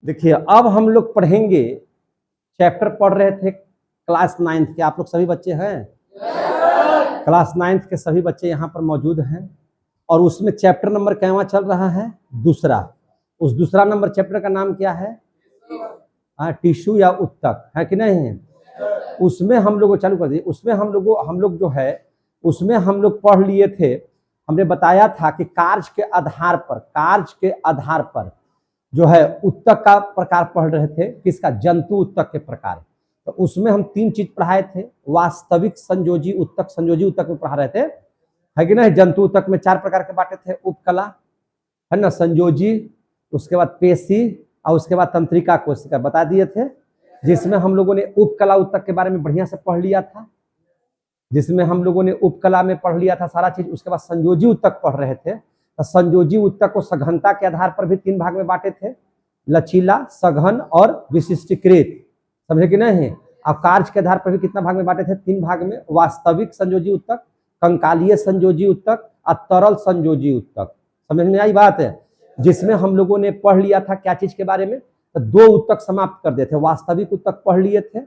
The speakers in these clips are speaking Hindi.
देखिए अब हम लोग पढ़ेंगे, चैप्टर पढ़ रहे थे क्लास 9th के। आप लोग सभी बच्चे हैं? क्लास 9th के सभी बच्चे यहाँ पर मौजूद हैं और उसमें चैप्टर नंबर क्या चल रहा है? दूसरा। उस दूसरा नंबर चैप्टर का नाम क्या है? टिश्यू या उत्तक, है कि नहीं? उसमें हम लोग चालू कर दिए। उसमें हम लोग जो है उसमें हम लोग पढ़ लिए थे। हमने बताया था कि कार्य के आधार पर जो है उत्तक का प्रकार पढ़ रहे थे। किसका? जंतु उत्तक के प्रकार। तो उसमें हम 3 चीज पढ़ाए थे। वास्तविक संयोजी उत्तक, संयोजी उत्तक में पढ़ा रहे थे, है कि नहीं? जंतु उत्तक में 4 प्रकार के बांटे थे। उपकला, है ना, संयोजी, उसके बाद पेशी और उसके बाद तंत्रिका कोशिका बता दिए थे। जिसमें हम लोगों ने उपकला उत्तक के बारे में बढ़िया से पढ़ लिया था। जिसमें हम लोगों ने उपकला में पढ़ लिया था सारा चीज। उसके बाद संयोजी उत्तक पढ़ रहे थे। तो संयोजी उत्तक को सघनता के आधार पर भी 3 भाग में बांटे थे, लचीला, सघन और विशिष्टीकृत। समझे कि नहीं? अब कार्य के आधार पर भी कितना भाग में बांटे थे? 3 भाग में। वास्तविक संयोजी उत्तक, कंकालीय संयोजी उत्तक और तरल संयोजी उत्तक। समझ में आई बात है? जिसमें हम लोगों ने पढ़ लिया था क्या चीज के बारे में? तो 2 उत्तक समाप्त कर दिए थे। वास्तविक उत्तक पढ़ लिए थे,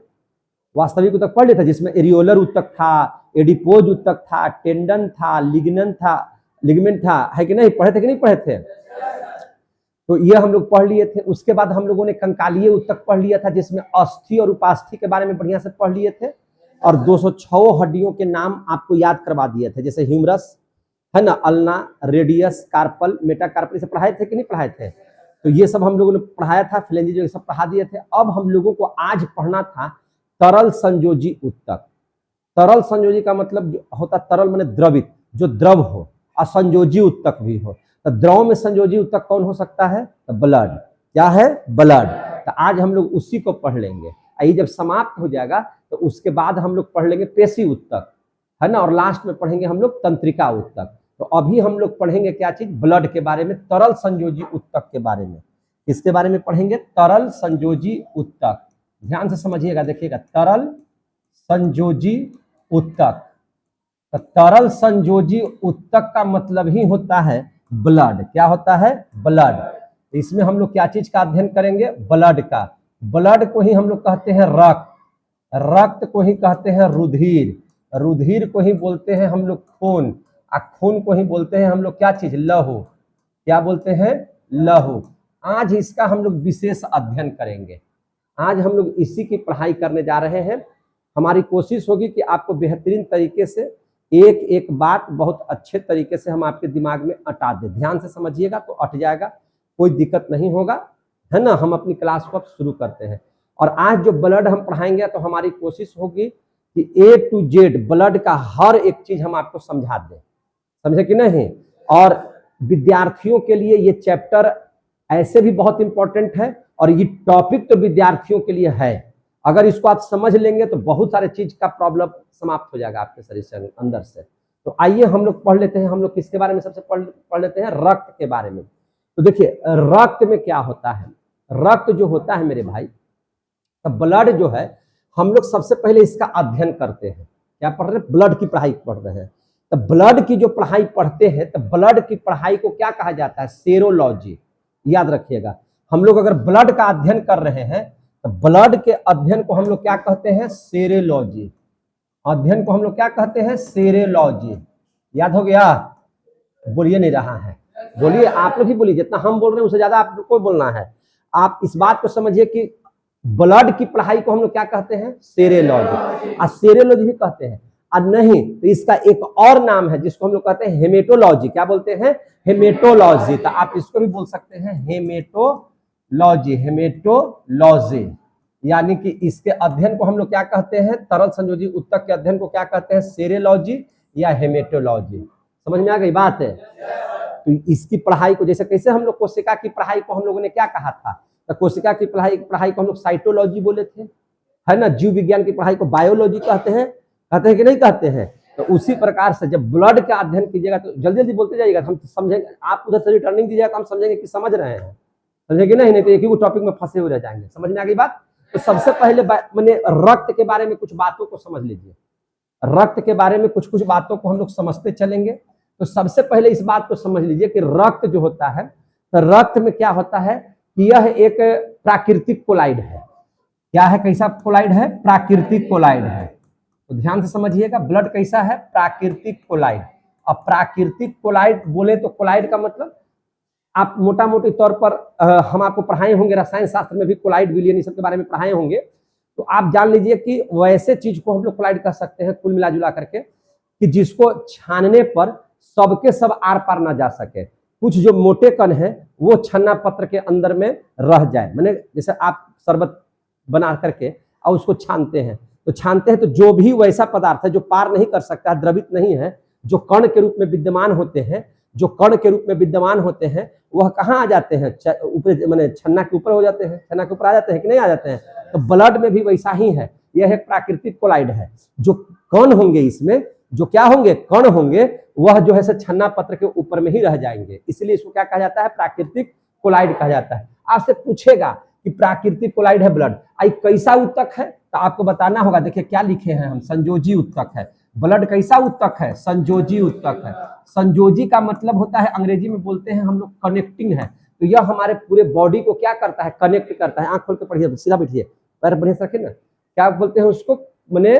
वास्तविक उत्तक पढ़ लिए थे, जिसमें एरियोलर उत्तक था, एडिपोज उत्तक था, टेंडन था, लिगमेंट था, है कि नहीं? पढ़े थे कि नहीं पढ़े थे? तो ये हम लोग पढ़ लिए थे। उसके बाद हम लोगों ने कंकालीय उत्तक पढ़ लिया था, जिसमें अस्थि और उपास्थि के बारे में बढ़िया से पढ़ लिए थे और 206 हड्डियों के नाम आपको याद करवा दिए थे। जैसे ह्यूमरस, है ना, अल्ना, रेडियस, कार्पल, मेटाकार्पल, इसे पढ़ाए थे कि नहीं पढ़ाए थे? तो ये सब हम लोगों ने पढ़ाया था। फ्लेंजी जो सब पढ़ा दिए थे। अब हम लोगों को आज पढ़ना था तरल संयोजी उत्तक। तरल संयोजी का मतलब होता तरल माने द्रवित, जो द्रव हो, और संयोजी उत्तक भी हो। तो द्रव में संयोजी उत्तक कौन हो सकता है? तो ब्लड। क्या है? ब्लड। तो आज हम लोग उसी को पढ़ लेंगे। ये जब समाप्त हो जाएगा तो उसके बाद हम लोग पढ़ लेंगे पेशी उत्तक, है ना, और लास्ट में पढ़ेंगे हम लोग तंत्रिका उत्तक। तो अभी हम लोग पढ़ेंगे क्या चीज? ब्लड के बारे में, तरल संयोजी उत्तक के बारे में। किसके बारे में पढ़ेंगे? तरल संयोजी उत्तक। ध्यान से समझिएगा, देखिएगा, तरल संयोजी उत्तक। तो तरल संयोजी उत्तक का मतलब ही होता है ब्लड। क्या होता है? ब्लड। इसमें हम लोग क्या चीज का अध्ययन करेंगे? ब्लड का। ब्लड को ही हम लोग कहते हैं रक्त, रक्त को ही कहते हैं रुधिर, रुधिर को ही बोलते हैं हम लोग खून, और खून को ही बोलते हैं हम लोग क्या चीज? लहू। क्या बोलते हैं? लहू। आज इसका हम लोग विशेष अध्ययन करेंगे। आज हम लोग इसी की पढ़ाई करने जा रहे हैं। हमारी कोशिश होगी कि आपको बेहतरीन तरीके से एक एक बात बहुत अच्छे तरीके से हम आपके दिमाग में अटा दें। ध्यान से समझिएगा तो अट जाएगा, कोई दिक्कत नहीं होगा, है ना। हम अपनी क्लास को अब शुरू करते हैं। और आज जो ब्लड हम पढ़ाएंगे तो हमारी कोशिश होगी कि A to Z ब्लड का हर एक चीज हम आपको समझा दें। समझे कि नहीं? और विद्यार्थियों के लिए ये चैप्टर ऐसे भी बहुत इंपॉर्टेंट है और ये टॉपिक तो विद्यार्थियों के लिए है। अगर इसको आप समझ लेंगे तो बहुत सारे चीज का प्रॉब्लम समाप्त हो जाएगा आपके शरीर से अंदर से। तो आइए हम लोग पढ़ लेते हैं। हम लोग किसके बारे में सबसे पढ़ लेते हैं? रक्त के बारे में। तो देखिए रक्त में क्या होता है? रक्त जो होता है मेरे भाई, तो ब्लड जो है, हम लोग सबसे पहले इसका अध्ययन करते हैं। क्या पढ़ रहे हैं? ब्लड की पढ़ाई पढ़ रहे हैं। तो ब्लड की जो पढ़ाई पढ़ते हैं तो ब्लड की पढ़ाई को क्या कहा जाता है? सेरोलॉजी। याद रखिएगा, हम लोग अगर ब्लड का अध्ययन कर रहे हैं तो ब्लड के अध्ययन को हम लोग क्या कहते हैं? सेरोलॉजी। अध्ययन को हम लोग क्या कहते हैं? सेरोलॉजी। याद हो गया? बोलिए नहीं रहा है, बोलिए, आप लोग ही बोलिए। जितना हम बोल रहे हैं उससे ज्यादा आप लोग को बोलना है। आप इस बात को समझिए कि ब्लड की पढ़ाई को हम लोग क्या कहते हैं? सेरोलॉजी। और सेरोलॉजी भी कहते हैं, और नहीं तो इसका एक और नाम है जिसको हम लोग कहते हैं हेमेटोलॉजी। क्या बोलते हैं? हेमेटोलॉजी। तो आप इसको भी बोल सकते हैं हेमेटोलॉजी, हेमेटोलॉजी। यानी कि इसके अध्ययन को हम लोग क्या कहते हैं? तरल संयोजी उत्तक के अध्ययन को क्या कहते हैं? सेरोलॉजी या हेमेटोलॉजी। समझ में आ गई बात है? तो इसकी पढ़ाई को, जैसे कैसे हम लोग कोशिका की पढ़ाई को हम लोगों ने क्या कहा था? तो कोशिका की पढ़ाई को हम लोग साइटोलॉजी बोले थे, है ना। जीव विज्ञान की पढ़ाई को बायोलॉजी कहते हैं कि नहीं कहते हैं? तो उसी प्रकार से जब ब्लड का अध्ययन कीजिएगा तो जल्दी जल्दी बोलते जाइएगा, हम समझेंगे। आप उधर से रिटर्निंग दीजिएगा तो हम समझेंगे कि समझ रहे हैं। समझेंगे नहीं तो एक ही टॉपिक में फंसे हुए रह जाएंगे। समझ में आ गई बात? तो सबसे पहले मैंने रक्त के बारे में कुछ बातों को समझ लीजिए। रक्त के बारे में कुछ कुछ बातों को हम लोग समझते चलेंगे। तो सबसे पहले इस बात को समझ लीजिए कि रक्त जो होता है, तो रक्त में क्या होता है कि यह एक प्राकृतिक कोलाइड है। क्या है, कैसा कोलाइड है? प्राकृतिक कोलाइड है। तो ध्यान से समझिएगा, ब्लड कैसा है? प्राकृतिक कोलाइड। अब प्राकृतिक कोलाइड बोले तो कोलाइड का मतलब आप मोटा मोटी तौर पर हम आपको पढ़ाए होंगे, रसायन शास्त्र में भी कोलाइड विलयन इस सब के बारे में पढ़ाए होंगे। तो आप जान लीजिए कि वैसे चीज को हम लोग कोलाइड कह सकते हैं कुल मिला जुला करके, कि जिसको छानने पर सबके सब आर पार ना जा सके। कुछ जो मोटे कण है वो छन्ना पत्र के अंदर में रह जाए। मैंने जैसे आप शरबत बना करके और उसको छानते हैं तो जो भी वैसा पदार्थ है जो पार नहीं कर सकता, द्रवित नहीं है, जो कण के रूप में विद्यमान होते हैं, वह कहाँ आ जाते हैं? ऊपर, माने छन्ना के ऊपर हो जाते हैं, छन्ना के ऊपर आ जाते हैं कि नहीं आ जाते हैं? तो ब्लड में भी वैसा ही है। यह एक प्राकृतिक कोलाइड है। जो कण होंगे इसमें, जो क्या होंगे? कण होंगे, वह जो है छन्ना पत्र के ऊपर में ही रह जाएंगे, इसलिए इसको क्या कहा जाता है? प्राकृतिक कोलाइड कहा जाता है। आपसे पूछेगा कि प्राकृतिक कोलाइड है ब्लड, आई कैसा उत्तक है, तो आपको बताना होगा। देखिए क्या लिखे हैं हम, संयोजी उत्तक है। ब्लड कैसा उत्तक है? संयोजी उत्तक है। संयोजी का मतलब होता है, अंग्रेजी में बोलते हैं हम लोग कनेक्टिंग है। तो यह हमारे पूरे बॉडी को क्या करता है? कनेक्ट करता है। आंख खोल के पढ़िए, सीधा बैठिए, पैर बढ़िया से रखिए ना। क्या बोलते हैं उसको, मैंने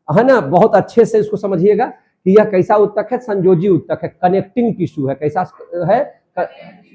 है ना, बहुत अच्छे से इसको समझिएगा कि यह कैसा उत्तक है? संयोजी उत्तक है, कनेक्टिंग टिश्यू है। कैसा है?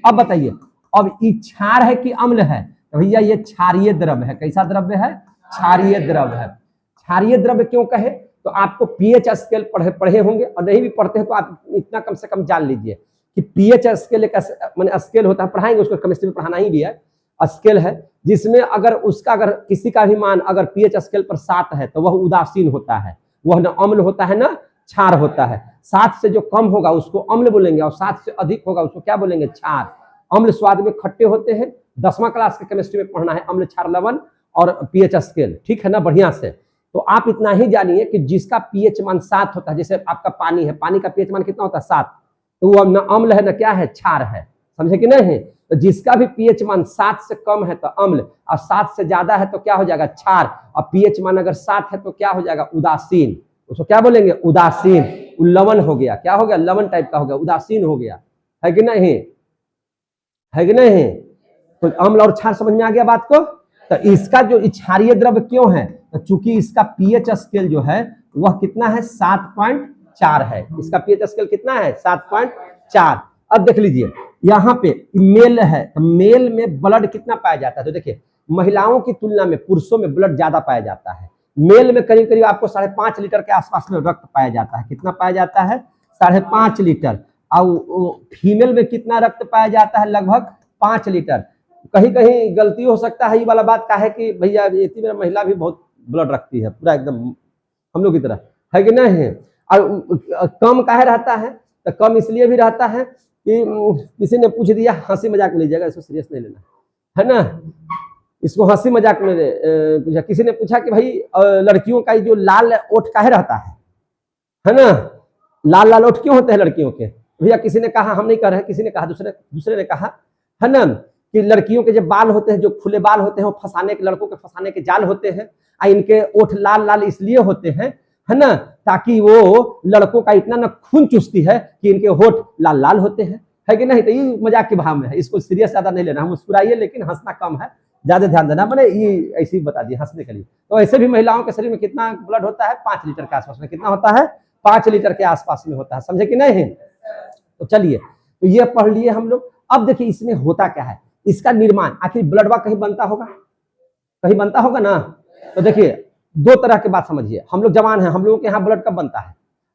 अब बताइए, अब ये क्षार है कि अम्ल है? तो भैया ये क्षारीय द्रव्य है। कैसा द्रव्य है? क्षारीय द्रव्य है। क्षारीय द्रव्य क्यों कहे? तो आपको पीएच स्केल पढ़े होंगे, और नहीं भी पढ़ते हैं तो आप इतना कम से कम जान लीजिए कि पीएच स्केल एक माने स्केल होता है, पढ़ाएंगे उसको, केमिस्ट्री में पढ़ाना ही भी है। स्केल है जिसमें अगर किसी का भी मान अगर पीएच स्केल पर 7 है तो वह उदासीन होता है, वह न अम्ल होता है ना क्षार होता है। 7 से जो कम होगा उसको अम्ल बोलेंगे, और 7 से अधिक होगा उसको क्या बोलेंगे? क्षार। अम्ल स्वाद में खट्टे होते हैं, 10वां क्लास के केमिस्ट्री में पढ़ना है, अम्ल क्षार लवण और पीएच स्केल, ठीक है ना, बढ़िया से। तो आप इतना ही जानिए कि जिसका पीएच मान 7 होता है, जैसे आपका पानी है, पानी का पीएच मान कितना होता है? 7, तो वो न अम्ल है न क्या है? क्षार है। समझे कि नहीं? तो जिसका भी पीएच मान 7 से कम है तो अम्ल, और 7 से ज्यादा है तो क्या हो जाएगा? क्षार। और पीएच मान अगर 7 है तो क्या हो जाएगा? उदासीन। उसको क्या बोलेंगे? उदासीन। लवण हो गया, क्या हो गया? लवण टाइप का हो गया, उदासीन हो गया, है कि नहीं? है कि नहीं? तो अम्ल और क्षार समझ में आ गया बात को। तो इसका जो क्षारीय द्रव्य क्यों है? तो चूंकि इसका पीएच स्केल जो है वह कितना है? 7.4 है। इसका पीएच स्केल कितना है? 7.4। अब देख लीजिए यहाँ पे मेल है, तो मेल में ब्लड कितना पाया जाता है? तो देखिए महिलाओं की तुलना में पुरुषों में ब्लड ज्यादा पाया जाता है। मेल में करीब करीब आपको 5.5 लीटर के आसपास में रक्त पाया जाता है। कितना पाया जाता है? 5.5 लीटर। और फीमेल में कितना रक्त पाया जाता है? लगभग 5 लीटर। कहीं कहीं गलती हो सकता है, ये वाला बात का है कि भैया इतनी मेरा महिला भी बहुत ब्लड रखती है, पूरा एकदम हम लोग की तरह, है कि नहीं है? और कम काहे रहता है? तो कम इसलिए भी रहता है कि किसी ने पूछ दिया, हंसी मजाक में लीजिएगा, इसको सीरियस नहीं लेना, है ना, इसको हंसी मजाक में पूछा। किसी ने पूछा कि भाई लड़कियों का जो लाल ओठ काहे रहता है ना, लाल लाल ओठ क्यों होते हैं लड़कियों के? भैया किसी ने कहा, हम नहीं कर रहे, किसी ने कहा, दूसरे ने कहा, है ना, कि लड़कियों के जो बाल होते हैं, जो खुले बाल होते हैं, वो फंसाने के, लड़कों के फंसाने के जाल होते हैं। इनके ओठ लाल लाल इसलिए होते हैं, है ना, ताकि वो लड़कों का इतना ना खून चूसती है कि इनके होठ लाल लाल होते हैं, है कि नहीं? तो ये मजाक के भाव में है, इसको सीरियस ज्यादा नहीं लेना, हम मुस्कुराइए लेकिन हंसना कम है, ज्यादा ध्यान देना। मैंने ये ऐसे ही बता दिया हंसने के लिए। तो ऐसे भी महिलाओं के शरीर में कितना ब्लड होता है? 5 लीटर के आसपास में। कितना होता है? 5 लीटर के आसपास में होता है। समझे कि नहीं? तो चलिए, तो ये पढ़ लिए हम लोग। अब देखिए इसमें होता क्या है, इसका निर्माण, आखिर ब्लडवा कहीं बनता होगा, कहीं बनता होगा ना। तो देखिए 2 तरह की बात समझिए, हम लोग जवान हैं, हम लोगों के यहाँ ब्लड कब बनता है?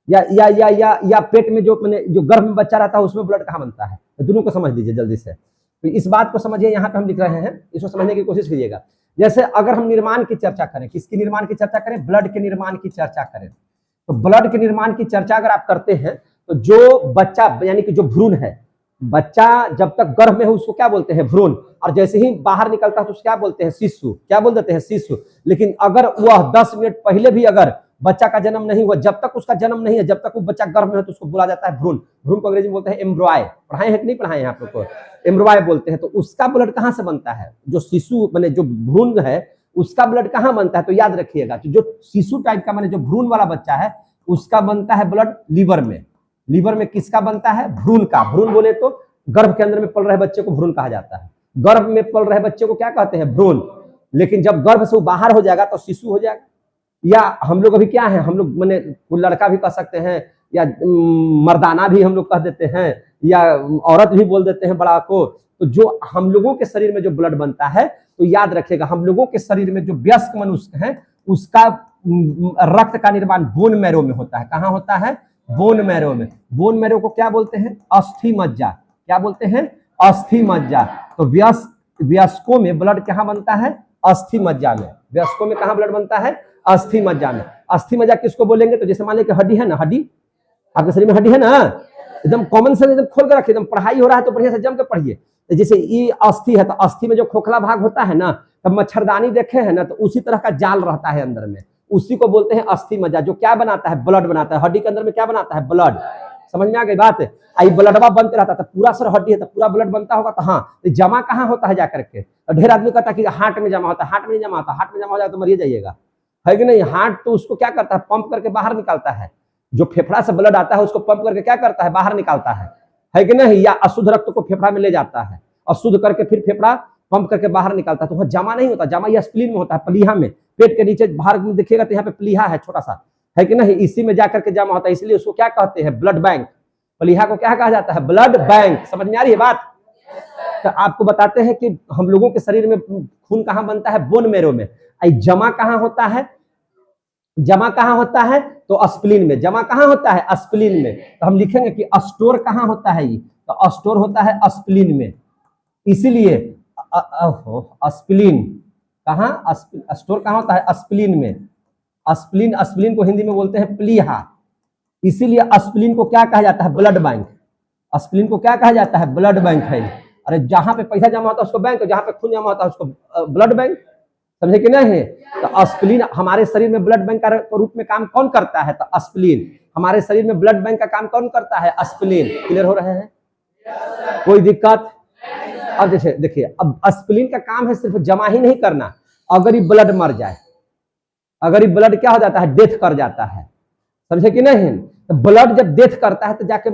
या पेट में जो गर्भ में बच्चा रहता है उसमें ब्लड कहाँ बनता है? तो दोनों को समझ लीजिए जल्दी से। तो इस बात को समझिए, यहाँ पे हम लिख रहे हैं, इसको समझने की कोशिश कीजिएगा। जैसे अगर हम निर्माण की चर्चा करें, किसकी निर्माण की चर्चा करें? ब्लड के निर्माण की चर्चा करें। तो ब्लड के निर्माण की चर्चा अगर आप करते हैं तो जो बच्चा यानी कि जो भ्रूण है, बच्चा जब तक गर्भ में है उसको क्या बोलते हैं? भ्रूण। और जैसे ही बाहर निकलता है तो उसको क्या बोलते हैं? शिशु। क्या बोल देते हैं? शिशु। लेकिन अगर वह 10 मिनट पहले भी अगर बच्चा का जन्म नहीं हुआ, जब तक उसका जन्म नहीं है, जब तक वो बच्चा गर्भ में है, तो उसको बोला जाता है भ्रूण। भ्रूण को अंग्रेजी में बोलते हैं एम्ब्रॉय। पढ़ाए हैं कि नहीं पढ़ाए हैं आप लोग को? एम्ब्रॉय बोलते हैं। तो उसका ब्लड कहाँ से बनता है? जो शिशु माने जो भ्रूण है उसका ब्लड कहाँ बनता है? तो याद रखिएगा, जो शिशु टाइप का माने जो भ्रूण वाला बच्चा है उसका बनता है ब्लड लीवर में। लीवर में किसका बनता है? भ्रूण का। भ्रूण बोले तो गर्भ के अंदर में पल रहे बच्चे को भ्रूण कहा जाता है। गर्भ में पल रहे बच्चे को क्या कहते हैं? भ्रूण। लेकिन जब गर्भ से वो बाहर हो जाएगा तो शिशु हो जाएगा। या हम लोग अभी क्या है, हम लोग मैंने लड़का भी कह सकते हैं, या मर्दाना भी हम लोग कह देते हैं, या औरत भी बोल देते हैं बड़ा को। तो जो हम लोगों के शरीर में जो ब्लड बनता है, तो याद रखिएगा, हम लोगों के शरीर में जो वयस्क मनुष्य है उसका रक्त का निर्माण बोन मैरो में होता है। कहाँ होता है? बोन मैरो में। बोन मैरो को क्या बोलते हैं? अस्थि मज्जा। क्या बोलते हैं? अस्थि मज्जा। तो वयस्कों में ब्लड कहाँ बनता है? अस्थि मज्जा में। वयस्कों में कहाँ ब्लड बनता है? अस्थि मज्जा में। अस्थि मज्जा किसको बोलेंगे? तो जैसे मान लीजिए हड्डी है ना, हड्डी आपके शरीर में हड्डी है ना, एकदम कॉमन सेंस एकदम खोल कर रखिए, एकदम पढ़ाई हो रहा है तो बढ़िया से जम के पढ़िए। जैसे ये अस्थि है, तो अस्थि में जो खोखला भाग होता है ना, तब मच्छरदानी देखे है ना, तो उसी तरह का जाल रहता है अंदर में, उसी को बोलते हैं अस्थि मज्जा, जो क्या बनाता है? ब्लड बनाता है। हड्डी के अंदर में क्या बनाता है? ब्लड। समझ में आ गई बात? आई ब्लडवा बनते रहता है, पूरा सर हड्डी है तो पूरा ब्लड बनता होगा। तो हाँ, तो जमा कहाँ होता है जाकर के? ढेर आदमी कहता है कि हार्ट में जमा होता है, हार्ट में नहीं जमा होता। हार्ट में जमा हो जाए तो मरिए जाइएगा, है कि नहीं? हार्ट तो उसको क्या करता है? पंप करके बाहर निकालता है। जो फेफड़ा से ब्लड आता है उसको पंप करके क्या करता है? बाहर निकालता है कि नहीं? या अशुद्ध रक्त को फेफड़ा में ले जाता है, अशुद्ध करके फिर फेफड़ा पंप करके बाहर निकालता है। तो वहाँ जमा नहीं होता, जमा यह स्प्लीन में होता है, प्लीहा में, पेट के नीचे बाहर में देखिएगा तो यहाँ पे प्लीहा है छोटा सा, है कि नहीं? इसी में जाकर के जमा होता है, इसलिए उसको क्या कहते हैं? Blood bank. प्लीहा को क्या कहा जाता है? Blood bank. समझ में आ रही है बात? तो आपको बताते हैं कि हम लोगों के शरीर में खून कहाँ बनता है? बोन मैरो में। जमा कहाँ होता है? जमा कहाँ होता है? तो स्प्लीन में। जमा कहाँ होता है? स्प्लीन में। तो हम लिखेंगे कि स्टोर कहाँ होता है? ये तो स्टोर होता है स्प्लीन में। इसीलिए स्प्लीन कहाँ? स्टोर कहाँ होता है? स्प्लीन में। स्प्लीन, स्प्लीन को हिंदी में बोलते हैं प्लीहा। इसीलिए स्प्लीन को क्या कहा जाता है? Blood bank. स्प्लीन को क्या कहा जाता है? ब्लड बैंक है। अरे जहां पे पैसा जमा होता है उसको बैंक, जहां पे खून जमा होता है उसको ब्लड बैंक। समझे कि नहीं? तो स्प्लीन हमारे शरीर में ब्लड बैंक का रूप में काम कौन करता है? तो स्प्लीन हमारे शरीर में ब्लड बैंक का काम कौन करता है? स्प्लीन। क्लियर हो रहे हैं? कोई दिक्कत? अब जैसे देखिए, अब स्प्लीन का काम है सिर्फ जमा ही नहीं करना। अगर ये ब्लड मर जाए, अगर ये ब्लड क्या हो जाता है? डेथ कर जाता है। समझे कि नहीं? तो ब्लड जब डेथ करता है तो जाके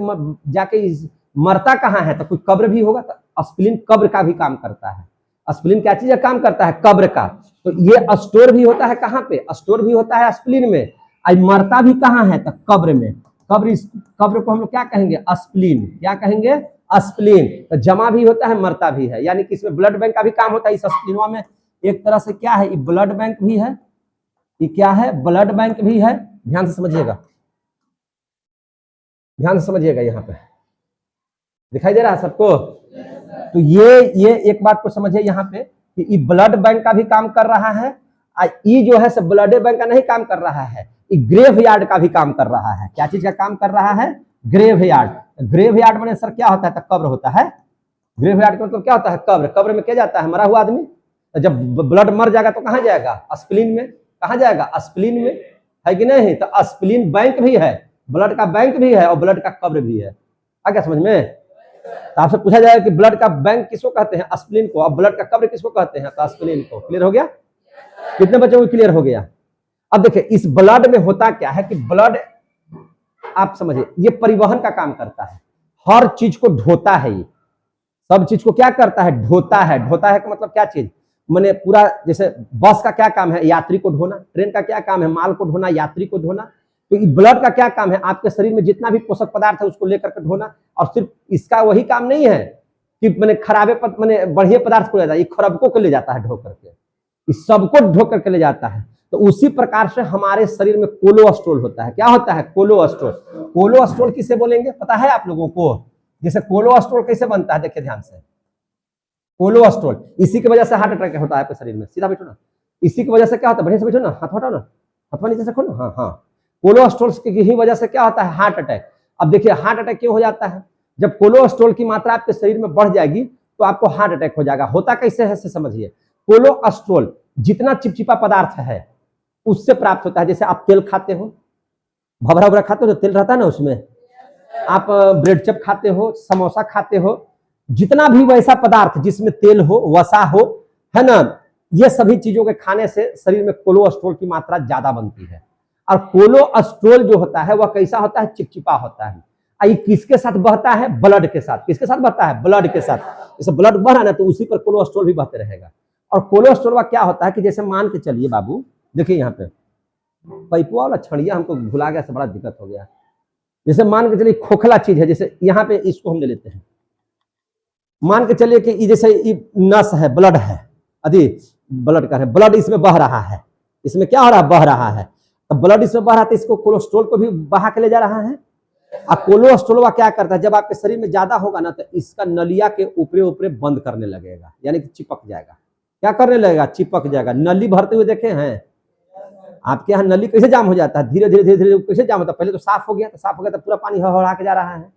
मरता कहाँ है? तो कोई कब्र भी होगा। तो स्प्लीन कब्र का भी काम करता है। स्प्लीन क्या चीज काम करता है? कब्र का। तो ये स्टोर भी होता है कहाँ पे? स्टोर भी होता है स्प्लीन में। आई मरता भी कहाँ है? तो कब्र में। कब्र को हम लोग क्या कहेंगे? स्प्लीन। क्या कहेंगे? स्प्लीन। तो जमा भी होता है, मरता भी है, यानी कि इसमें ब्लड बैंक का भी काम होता है। इस स्प्लीनवा में एक तरह से क्या है? ये ब्लड बैंक भी है। ये क्या है? ब्लड बैंक भी है। ध्यान से समझिएगा, ध्यान से समझिएगा। यहाँ पे दिखाई दे रहा है सबको? तो ये एक बात को समझिए यहाँ पे कि ये ब्लड बैंक का भी काम कर रहा है। ये जो है सब ब्लड बैंक का नहीं काम कर रहा है, ये ग्रेव यार्ड का भी काम कर रहा है। क्या चीज का काम कर रहा है? Graveyard. ग्रेव यार्ड मैंने सर क्या होता है? तो कब्र होता है। ग्रेव यार्ड का मतलब क्या होता है? कब्र। कब्र में क्या जाता है? मरा हुआ आदमी। तो जब ब्लड मर जाएगा तो कहाँ जाएगा? स्प्लीन में। कहाँ जाएगा? स्प्लीन में, है कि नहीं? तो स्प्लीन बैंक भी है, ब्लड का बैंक भी है, और ब्लड का कब्र भी है। आ गया समझ में? तो आपसे पूछा जाएगा कि ब्लड का बैंक किसको कहते हैं? स्प्लीन को। अब ब्लड का कब्र किसको कहते हैं? तो स्प्लीन को। क्लियर हो गया? कितने बच्चों को क्लियर हो गया? अब देखिए, इस ब्लड में होता क्या है कि ब्लड, आप समझिए, ये परिवहन का काम करता है, हर चीज को ढोता है। ये सब चीज को क्या करता है? ढोता है। ढोता है का मतलब क्या चीज? मैंने पूरा, जैसे बस का क्या काम है? यात्री को ढोना। ट्रेन का क्या काम है? माल को ढोना, यात्री को ढोना। तो ब्लड का क्या काम है? आपके शरीर में जितना भी पोषक पदार्थ है उसको लेकर के ढोना। और सिर्फ इसका वही काम नहीं है कि मैंने खराबे मैंने बढ़िया पदार्थ को ले जाता है, ये खरबकों को ले जाता है ढो करके, इस सबको ढो करके ले जाता है। तो उसी प्रकार से हमारे शरीर में कोलेस्ट्रॉल होता है। क्या होता है? कोलेस्ट्रॉल। कोलेस्ट्रॉल किसे बोलेंगे पता है आप लोगों को? जैसे कोलेस्ट्रॉल कैसे बनता है, देखिए ध्यान से। कोलेस्ट्रॉल, इसी की वजह से हार्ट अटैक होता है आपके शरीर में। सीधा बैठो ना। इसी की वजह से क्या होता है? बढ़िया से बैठो ना, हाथ हटाओ ना, हाथ नीचे से खोलो। हाँ हाँ, कोलेस्ट्रॉल की ही वजह से क्या होता है? Heart attack. अब देखिए, हार्ट अटैक क्यों हो जाता है? जब कोलेस्ट्रॉल की मात्रा आपके शरीर में बढ़ जाएगी तो आपको हार्ट अटैक हो जाएगा। होता कैसे है समझिए। कोलेस्ट्रॉल जितना चिपचिपा पदार्थ है उससे प्राप्त होता है। जैसे आप तेल खाते हो, भवरा भवरा खाते हो, तो तेल रहता है ना उसमें। आप ब्रेड चप खाते हो, समोसा खाते हो, जितना भी वैसा पदार्थ जिसमें तेल हो, वसा हो, है ना, ये सभी चीजों के खाने से शरीर में कोलेस्ट्रॉल की मात्रा ज्यादा बनती है। और कोलेस्ट्रॉल जो होता है वह कैसा होता है? चिपचिपा होता है। ये किसके साथ बहता है? ब्लड के साथ। किसके साथ बहता है? ब्लड के साथ। जैसे ब्लड बढ़ रहा है ना, तो उसी पर कोलेस्ट्रॉल भी बहते रहेगा। और कोलेस्ट्रॉल का क्या होता है कि जैसे मान के चलिए बाबू, देखिए यहाँ पे पैपुआ वाला छड़िया हमको भुला गया, से बड़ा दिक्कत हो गया। जैसे मान के चलिए खोखला चीज है, जैसे यहाँ पे इसको हम ले लेते हैं, मान के चलिए कि जैसे नस है, ब्लड है, अभी ब्लड का है, ब्लड इसमें बह रहा है, इसमें क्या हो रहा है? बह रहा है। तो ब्लड इसमें बह रहा है, तो इसको कोलेस्ट्रॉल को भी बहा के ले जा रहा है। और कोलेस्ट्रॉल क्या करता है, जब आपके शरीर में ज्यादा होगा ना, तो इसका नलिया के ऊपरे ऊपरे बंद करने लगेगा, यानी कि चिपक जाएगा। क्या करने लगेगा? चिपक जाएगा। नली भरते हुए देखे हैं आपके यहाँ? नली कैसे जाम हो जाता है? धीरे धीरे धीरे धीरे कैसे जाम होता है? पहले तो साफ हो गया, तो साफ हो गया तो पूरा पानी हवा के जा रहा है।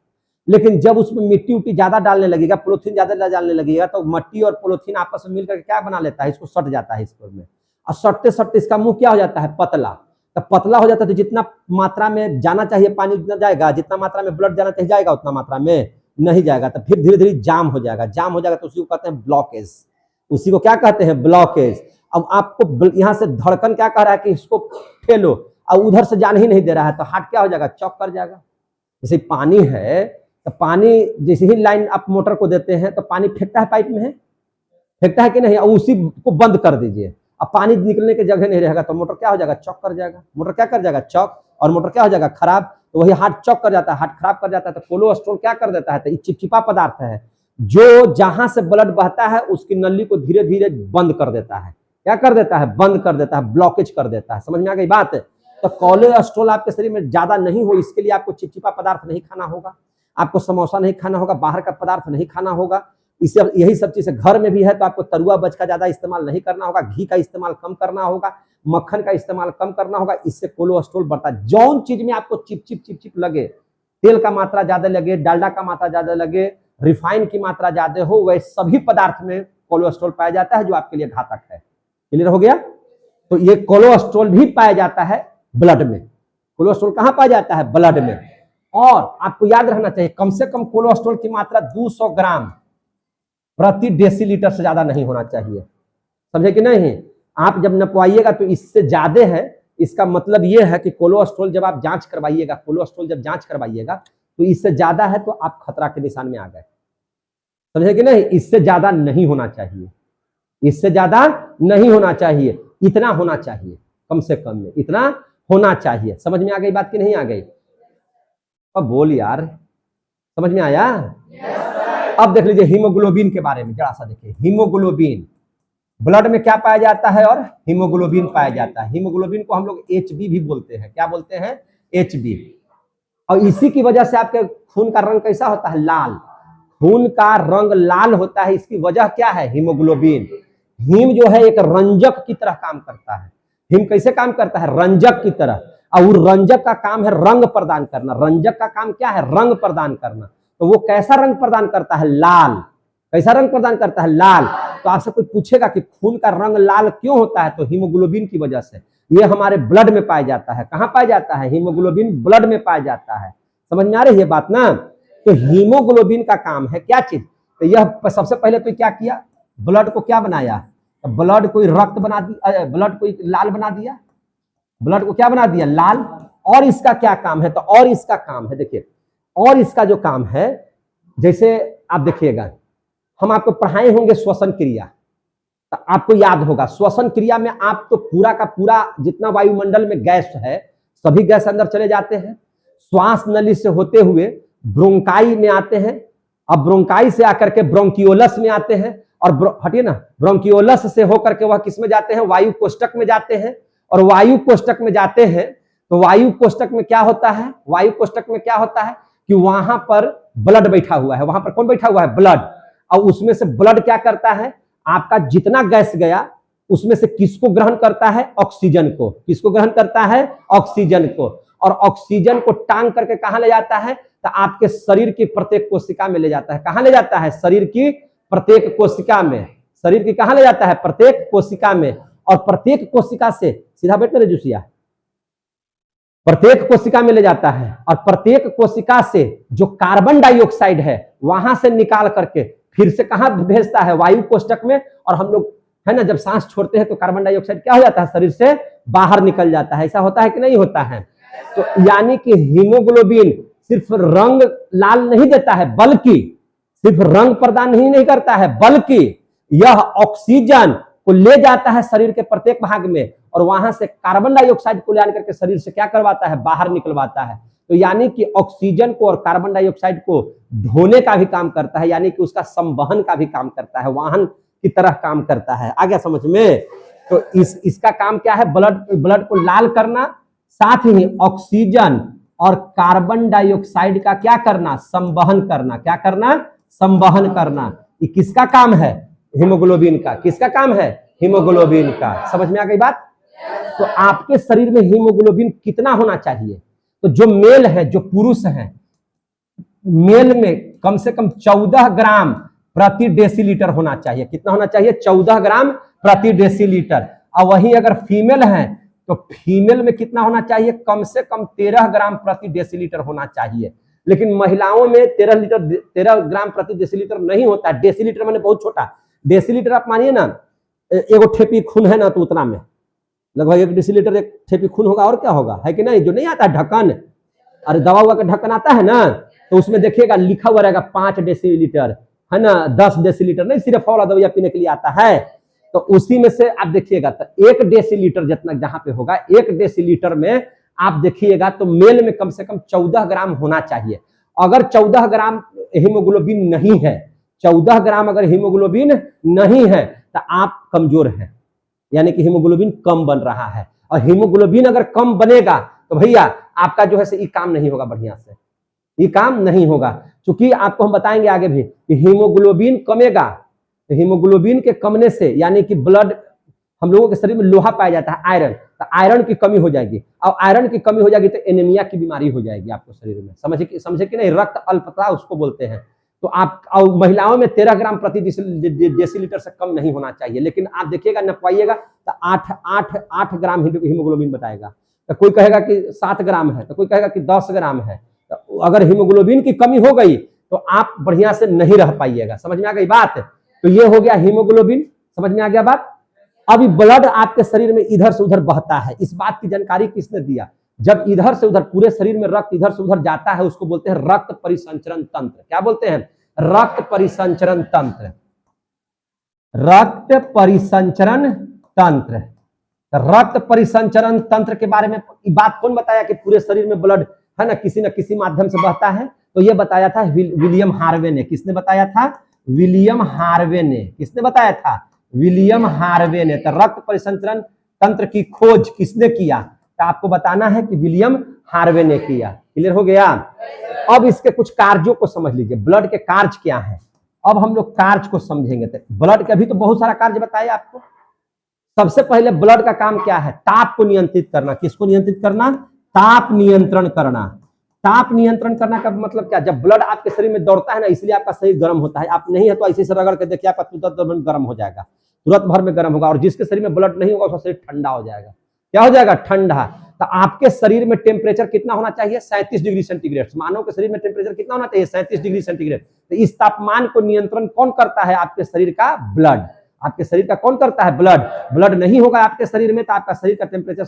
लेकिन जब उसमें मिट्टी उट्टी ज्यादा डालने लगेगा, पॉलीथीन ज्यादा डालने लगेगा, तो मिट्टी और पॉलीथीन आपस में मिलकर क्या बना लेता है? इसको सट जाता है इसको में, और सटते सटते इसका मुंह क्या हो जाता है? पतला। तो पतला हो जाता है, तो जितना मात्रा में जाना चाहिए पानी उतना जाएगा, जितना मात्रा में ब्लड जाना चाहिए जाएगा, उतना मात्रा में नहीं जाएगा। तो फिर धीरे धीरे जाम हो जाएगा। जाम हो जाएगा तो उसी को कहते हैं ब्लॉकेज। उसी को क्या कहते हैं? ब्लॉकेज। अब आपको यहाँ से धड़कन क्या कह रहा है कि इसको ठेलो, और उधर से जान ही नहीं दे रहा है, तो हार्ट क्या हो जाएगा? चौक कर जाएगा। जैसे पानी है, तो पानी जैसे ही लाइन आप मोटर को देते हैं तो पानी फेंकता है पाइप में, है फेंकता है कि नहीं? और उसी को बंद कर दीजिए, अब पानी निकलने की जगह नहीं रहेगा, तो मोटर क्या हो जाएगा? चौक कर जाएगा। मोटर क्या कर जाएगा? चौक। और मोटर क्या हो जाएगा? खराब। तो वही हार्ट चौक कर जाता है, हार्ट खराब कर जाता है। तो कोलेस्ट्रॉल क्या कर देता है? तो ये चिपचिपा पदार्थ है, जो जहां से ब्लड बहता है उसकी नली को धीरे धीरे बंद कर देता है। क्या कर देता है? बंद कर देता है, ब्लॉकेज कर देता है। समझ में आ गई बात? तो कोलेस्ट्रॉल आपके शरीर में ज्यादा नहीं हो, इसके लिए आपको चिपचिपा पदार्थ नहीं खाना होगा, आपको समोसा नहीं खाना होगा, बाहर का पदार्थ नहीं खाना होगा। इससे यही सब चीजें घर में भी है, तो आपको तरुआ बच का ज्यादा इस्तेमाल नहीं करना होगा, घी का इस्तेमाल कम करना होगा, मक्खन का इस्तेमाल कम करना होगा। इससे कोलेस्ट्रॉल बढ़ता है। जौन चीज में आपको चिप चिप चिप चिप लगे, तेल का मात्रा ज्यादा लगे, डालडा का मात्रा ज्यादा लगे, रिफाइन की मात्रा ज्यादा हो, वह सभी पदार्थ में कोलेस्ट्रॉल पाया जाता है, जो आपके लिए घातक है। क्लियर हो गया? तो ये कोलेस्ट्रॉल भी पाया जाता है ब्लड में। कोलेस्ट्रॉल कहां पाया जाता है? ब्लड में। और आपको याद रहना चाहिए, कम से कम कोलेस्ट्रॉल की मात्रा 200 ग्राम प्रति डेसीलीटर से ज्यादा नहीं होना चाहिए। समझे कि नहीं? आप जब नपवाइएगा तो इससे ज्यादा है, इसका मतलब यह है कि कोलेस्ट्रॉल जब आप जांच करवाइएगा, कोलेस्ट्रॉल जब जांच करवाइएगा तो इससे ज्यादा है तो आप खतरा के निशान में आ गए। समझे कि नहीं? इससे ज्यादा नहीं होना चाहिए, इससे ज्यादा नहीं होना चाहिए, इतना होना चाहिए, कम से कम में इतना होना चाहिए। समझ में आ गई बात कि नहीं आ गई? अब बोल यार, समझ में आया? अब देख लीजिए हीमोग्लोबिन के बारे में जरा सा देखिए। हीमोग्लोबिन ब्लड में क्या पाया जाता है? और हीमोग्लोबिन पाया जाता है। हीमोग्लोबिन को हम लोग HB भी बोलते हैं। क्या बोलते हैं? HB। और इसी की वजह से आपके खून का रंग कैसा होता है? लाल। खून का रंग लाल होता है, इसकी वजह क्या है? हीमोग्लोबिन। हीम जो है एक रंजक की तरह काम करता है। हीम कैसे काम करता है? रंजक की तरह। और रंजक का काम है रंग प्रदान करना। रंजक का काम क्या है? रंग प्रदान करना। तो वो कैसा रंग प्रदान करता है? लाल। कैसा रंग प्रदान करता है? लाल। तो आपसे कोई पूछेगा कि खून का रंग लाल क्यों होता है? तो हीमोग्लोबिन की वजह से। ये हमारे ब्लड में पाया जाता है। कहां पाया जाता है? हीमोग्लोबिन ब्लड में पाया जाता है। समझ में आ रही है बात ना? तो हीमोग्लोबिन का काम है क्या चीज? तो यह सबसे पहले तो क्या किया? ब्लड को क्या बनाया? तो ब्लड कोई रक्त बना दिया, ब्लड कोई लाल बना दिया, ब्लड को क्या बना दिया? लाल। और इसका क्या काम है? तो और इसका काम है, देखिए, और इसका जो काम है, जैसे आप देखिएगा, हम आपको पढ़ाए होंगे श्वसन क्रिया, तो आपको याद होगा श्वसन क्रिया में आप तो पूरा का पूरा जितना वायुमंडल में गैस है सभी गैस अंदर चले जाते हैं, श्वास नली से होते हुए ब्रोंकाई में आते हैं, अब ब्रोंकाई से आकर के ब्रोंकियोलस में आते हैं, और हटिए ना, ब्रोंकियोलस से होकर के वह किस में जाते हैं? वायु कोष्ठक में जाते हैं। और वायु कोष्ठक में जाते हैं तो वायु कोष्ठक में क्या होता है? वायु कोष्ठक में क्या होता है कि वहां पर ब्लड बैठा हुआ है। वहां पर कौन बैठा हुआ है? ब्लड। और उसमें से ब्लड क्या करता है? आपका जितना गैस गया उसमें से किसको ग्रहण करता है? ऑक्सीजन को। किसको ग्रहण करता है? ऑक्सीजन को। और ऑक्सीजन को टांग करके कहां ले जाता है? तो आपके शरीर की प्रत्येक कोशिका में ले जाता है। कहां ले जाता है? शरीर की प्रत्येक कोशिका में। शरीर की कहां ले जाता है? प्रत्येक कोशिका में। और प्रत्येक कोशिका से सीधा बैठ मेरे जूसिया, प्रत्येक कोशिका में ले जाता है। और प्रत्येक कोशिका से जो कार्बन डाइऑक्साइड है वहां से निकाल करके फिर से कहां भेजता है? वायु कोष्ठक में। और हम लोग है ना, जब सांस छोड़ते हैं तो कार्बन डाइऑक्साइड क्या हो जाता है? शरीर से बाहर निकल जाता है। ऐसा होता है कि नहीं होता है? तो यानी कि हीमोग्लोबिन सिर्फ रंग लाल नहीं देता है, बल्कि सिर्फ रंग प्रदान ही नहीं करता है, बल्कि यह ऑक्सीजन को ले जाता है शरीर के प्रत्येक भाग में और वहां से कार्बन डाइऑक्साइड को ले आकर के शरीर से क्या करवाता है, बाहर निकलवाता है। तो यानी कि ऑक्सीजन को और कार्बन डाइऑक्साइड को ढोने का भी काम करता है, यानी कि उसका संवहन का भी काम करता है, वाहन की तरह काम करता है। आ गया समझ में? तो इसका काम क्या है, ब्लड को लाल करना, साथ ही ऑक्सीजन और कार्बन डाइऑक्साइड का क्या करना, संवहन करना। क्या करना, संवहन करना। ये किसका काम है, हीमोग्लोबिन का। किसका काम है, हीमोग्लोबिन का। समझ में आ गई बात? तो आपके शरीर में हीमोग्लोबिन कितना होना चाहिए? तो जो मेल है, जो पुरुष है, मेल में कम से कम 14 ग्राम प्रति डेसीलीटर होना चाहिए। कितना होना चाहिए, 14 ग्राम प्रति डेसीलीटर। और वहीं अगर फीमेल है तो फीमेल में कितना होना चाहिए, कम से कम 13 ग्राम प्रति डेसीलीटर होना चाहिए। लेकिन महिलाओं में 13 ग्राम प्रति डेसीलीटर नहीं होता। डेसीलीटर माने बहुत छोटा। डेसीलीटर आप मानिए ना, एगो ठेपी खून है ना, तो उतना में लगभग 1 डेसीलीटर एक ठेपी खून होगा। और क्या होगा, है कि नहीं? जो नहीं आता ढक्कन, अरे दवा हुआ का ढक्कन आता है ना, तो उसमें देखिएगा लिखा हुआ रहेगा 5 डेसीलीटर, है ना, 10 डेसीलीटर नहीं, सिर्फ वाला दवाइयां पीने के लिए आता है। तो उसी में से आप देखिएगा तो 1 डेसीलीटर जितना जहां पे होगा, 1 डेसीलीटर में आप देखिएगा तो मेल में कम से कम 14 ग्राम होना चाहिए। अगर 14 ग्राम हीमोग्लोबिन नहीं है, 14 ग्राम अगर हीमोग्लोबिन नहीं है तो आप कमजोर हैं, यानी कि हीमोग्लोबिन कम बन रहा है। और हीमोग्लोबिन अगर कम बनेगा तो भैया आपका जो है ये काम नहीं होगा, बढ़िया से ये काम नहीं होगा। क्योंकि आपको हम बताएंगे आगे भी कि हीमोग्लोबिन कमेगा, तो हीमोग्लोबिन के कमने से यानी कि ब्लड, हम लोगों के शरीर में लोहा पाया जाता है, आयरन, तो आयरन की कमी हो जाएगी। और आयरन की कमी हो जाएगी तो एनीमिया की बीमारी हो जाएगी आपको शरीर में। समझे कि नहीं, रक्त अल्पता उसको बोलते हैं। तो आप, और महिलाओं में 13 ग्राम प्रति डेसीलीटर से कम नहीं होना चाहिए। लेकिन आप देखिएगा, नपवाइएगा तो 8 ग्राम हीमोग्लोबिन बताएगा। तो कोई कहेगा कि 7 ग्राम है, तो कोई कहेगा कि 10 ग्राम है। तो अगर हीमोग्लोबिन की कमी हो गई तो आप बढ़िया से नहीं रह पाइएगा। समझ में आ गई बात? तो ये हो गया हीमोग्लोबिन। समझ में आ गया बात? अभी ब्लड आपके शरीर में इधर से उधर बहता है, इस बात की जानकारी किसने दिया? जब इधर से उधर पूरे शरीर में रक्त इधर से उधर जाता है, उसको बोलते हैं रक्त परिसंचरण तंत्र। क्या बोलते हैं? रक्त परिसंचरण तंत्र। रक्त परिसंचरण तंत्र। रक्त परिसंचरण तंत्र के बारे में बात कौन बताया कि पूरे शरीर में ब्लड है ना किसी न किसी माध्यम से बहता है? तो ये बताया था विलियम हार्वे ने। किसने बताया था? विलियम हार्वे ने। किसने बताया था? विलियम हार्वे ने। तो रक्त परिसंचरण तंत्र की खोज किसने किया? तो आपको बताना है कि विलियम हार्वे ने किया। क्लियर हो गया? अब इसके कुछ कार्यों को समझ लीजिए, ब्लड के कार्य क्या है। अब हम लोग कार्य को समझेंगे। तो ब्लड के अभी तो बहुत सारा कार्य बताए आपको। सबसे पहले ब्लड का काम क्या है? ताप को नियंत्रित करना। किसको नियंत्रित करना? ताप नियंत्रण करना। ताप नियंत्रण करना का मतलब क्या? जब ब्लड आपके शरीर में दौड़ता है ना, इसलिए आपका शरीर गर्म होता है। आप नहीं है तो ऐसे से रगड़ के देखिए, आपका तुरंत गर्म हो जाएगा, तुरंत भर में गर्म होगा। और जिसके शरीर में ब्लड नहीं होगा उसका शरीर ठंडा हो जाएगा। क्या हो जाएगा? ठंडा। तो आपके शरीर में टेम्परेचर कितना होना चाहिए? 37 डिग्री सेंटीग्रेड। मानव के शरीर में टेम्परेचर कितना होना चाहिए? 37 डिग्री सेंटीग्रेड। तो इस तापमान को नियंत्रण कौन करता है? आपके शरीर का ब्लड। आपके शरीर का कौन करता है? ब्लड। ब्लड नहीं होगा आपके शरीर में तो आपका शरीर का टेम्परेचर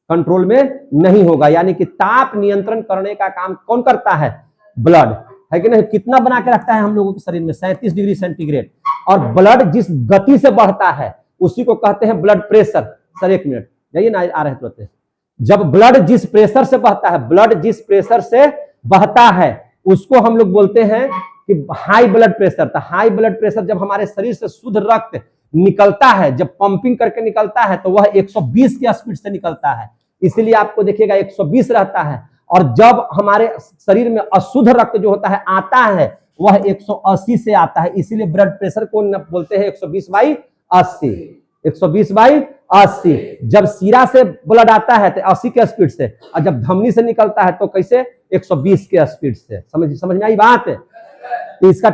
कंट्रोल में नहीं होगा। यानी कि ताप नियंत्रण करने का काम कौन करता है? ब्लड, है कि नहीं? कितना बना के रखता है हम लोगों के शरीर में? 37 डिग्री सेंटीग्रेड। और ब्लड जिस गति से बढ़ता है उसी को कहते हैं ब्लड प्रेशर। सर एक मिनट जाइए ना, आ रहे तुरंत। जब ब्लड जिस प्रेशर से बहता है, ब्लड जिस प्रेशर से बहता है उसको हम लोग बोलते हैं कि हाई ब्लड प्रेशर। तो हाई ब्लड प्रेशर जब हमारे शरीर से शुद्ध रक्त निकलता है, जब पंपिंग करके निकलता है तो वह 120 की स्पीड से निकलता है। इसीलिए आपको देखिएगा 120 रहता है। और जब हमारे शरीर में अशुद्ध रक्त जो होता है आता है वह 180 से आता है। इसीलिए ब्लड प्रेशर को बोलते हैं 120/80। 120/80। जब सीरा से ब्लड आता है तो 80 के स्पीड से, और जब धमनी से निकलता है तो कैसे? 120 के स्पीड से। समझ में आई बात? तो इसका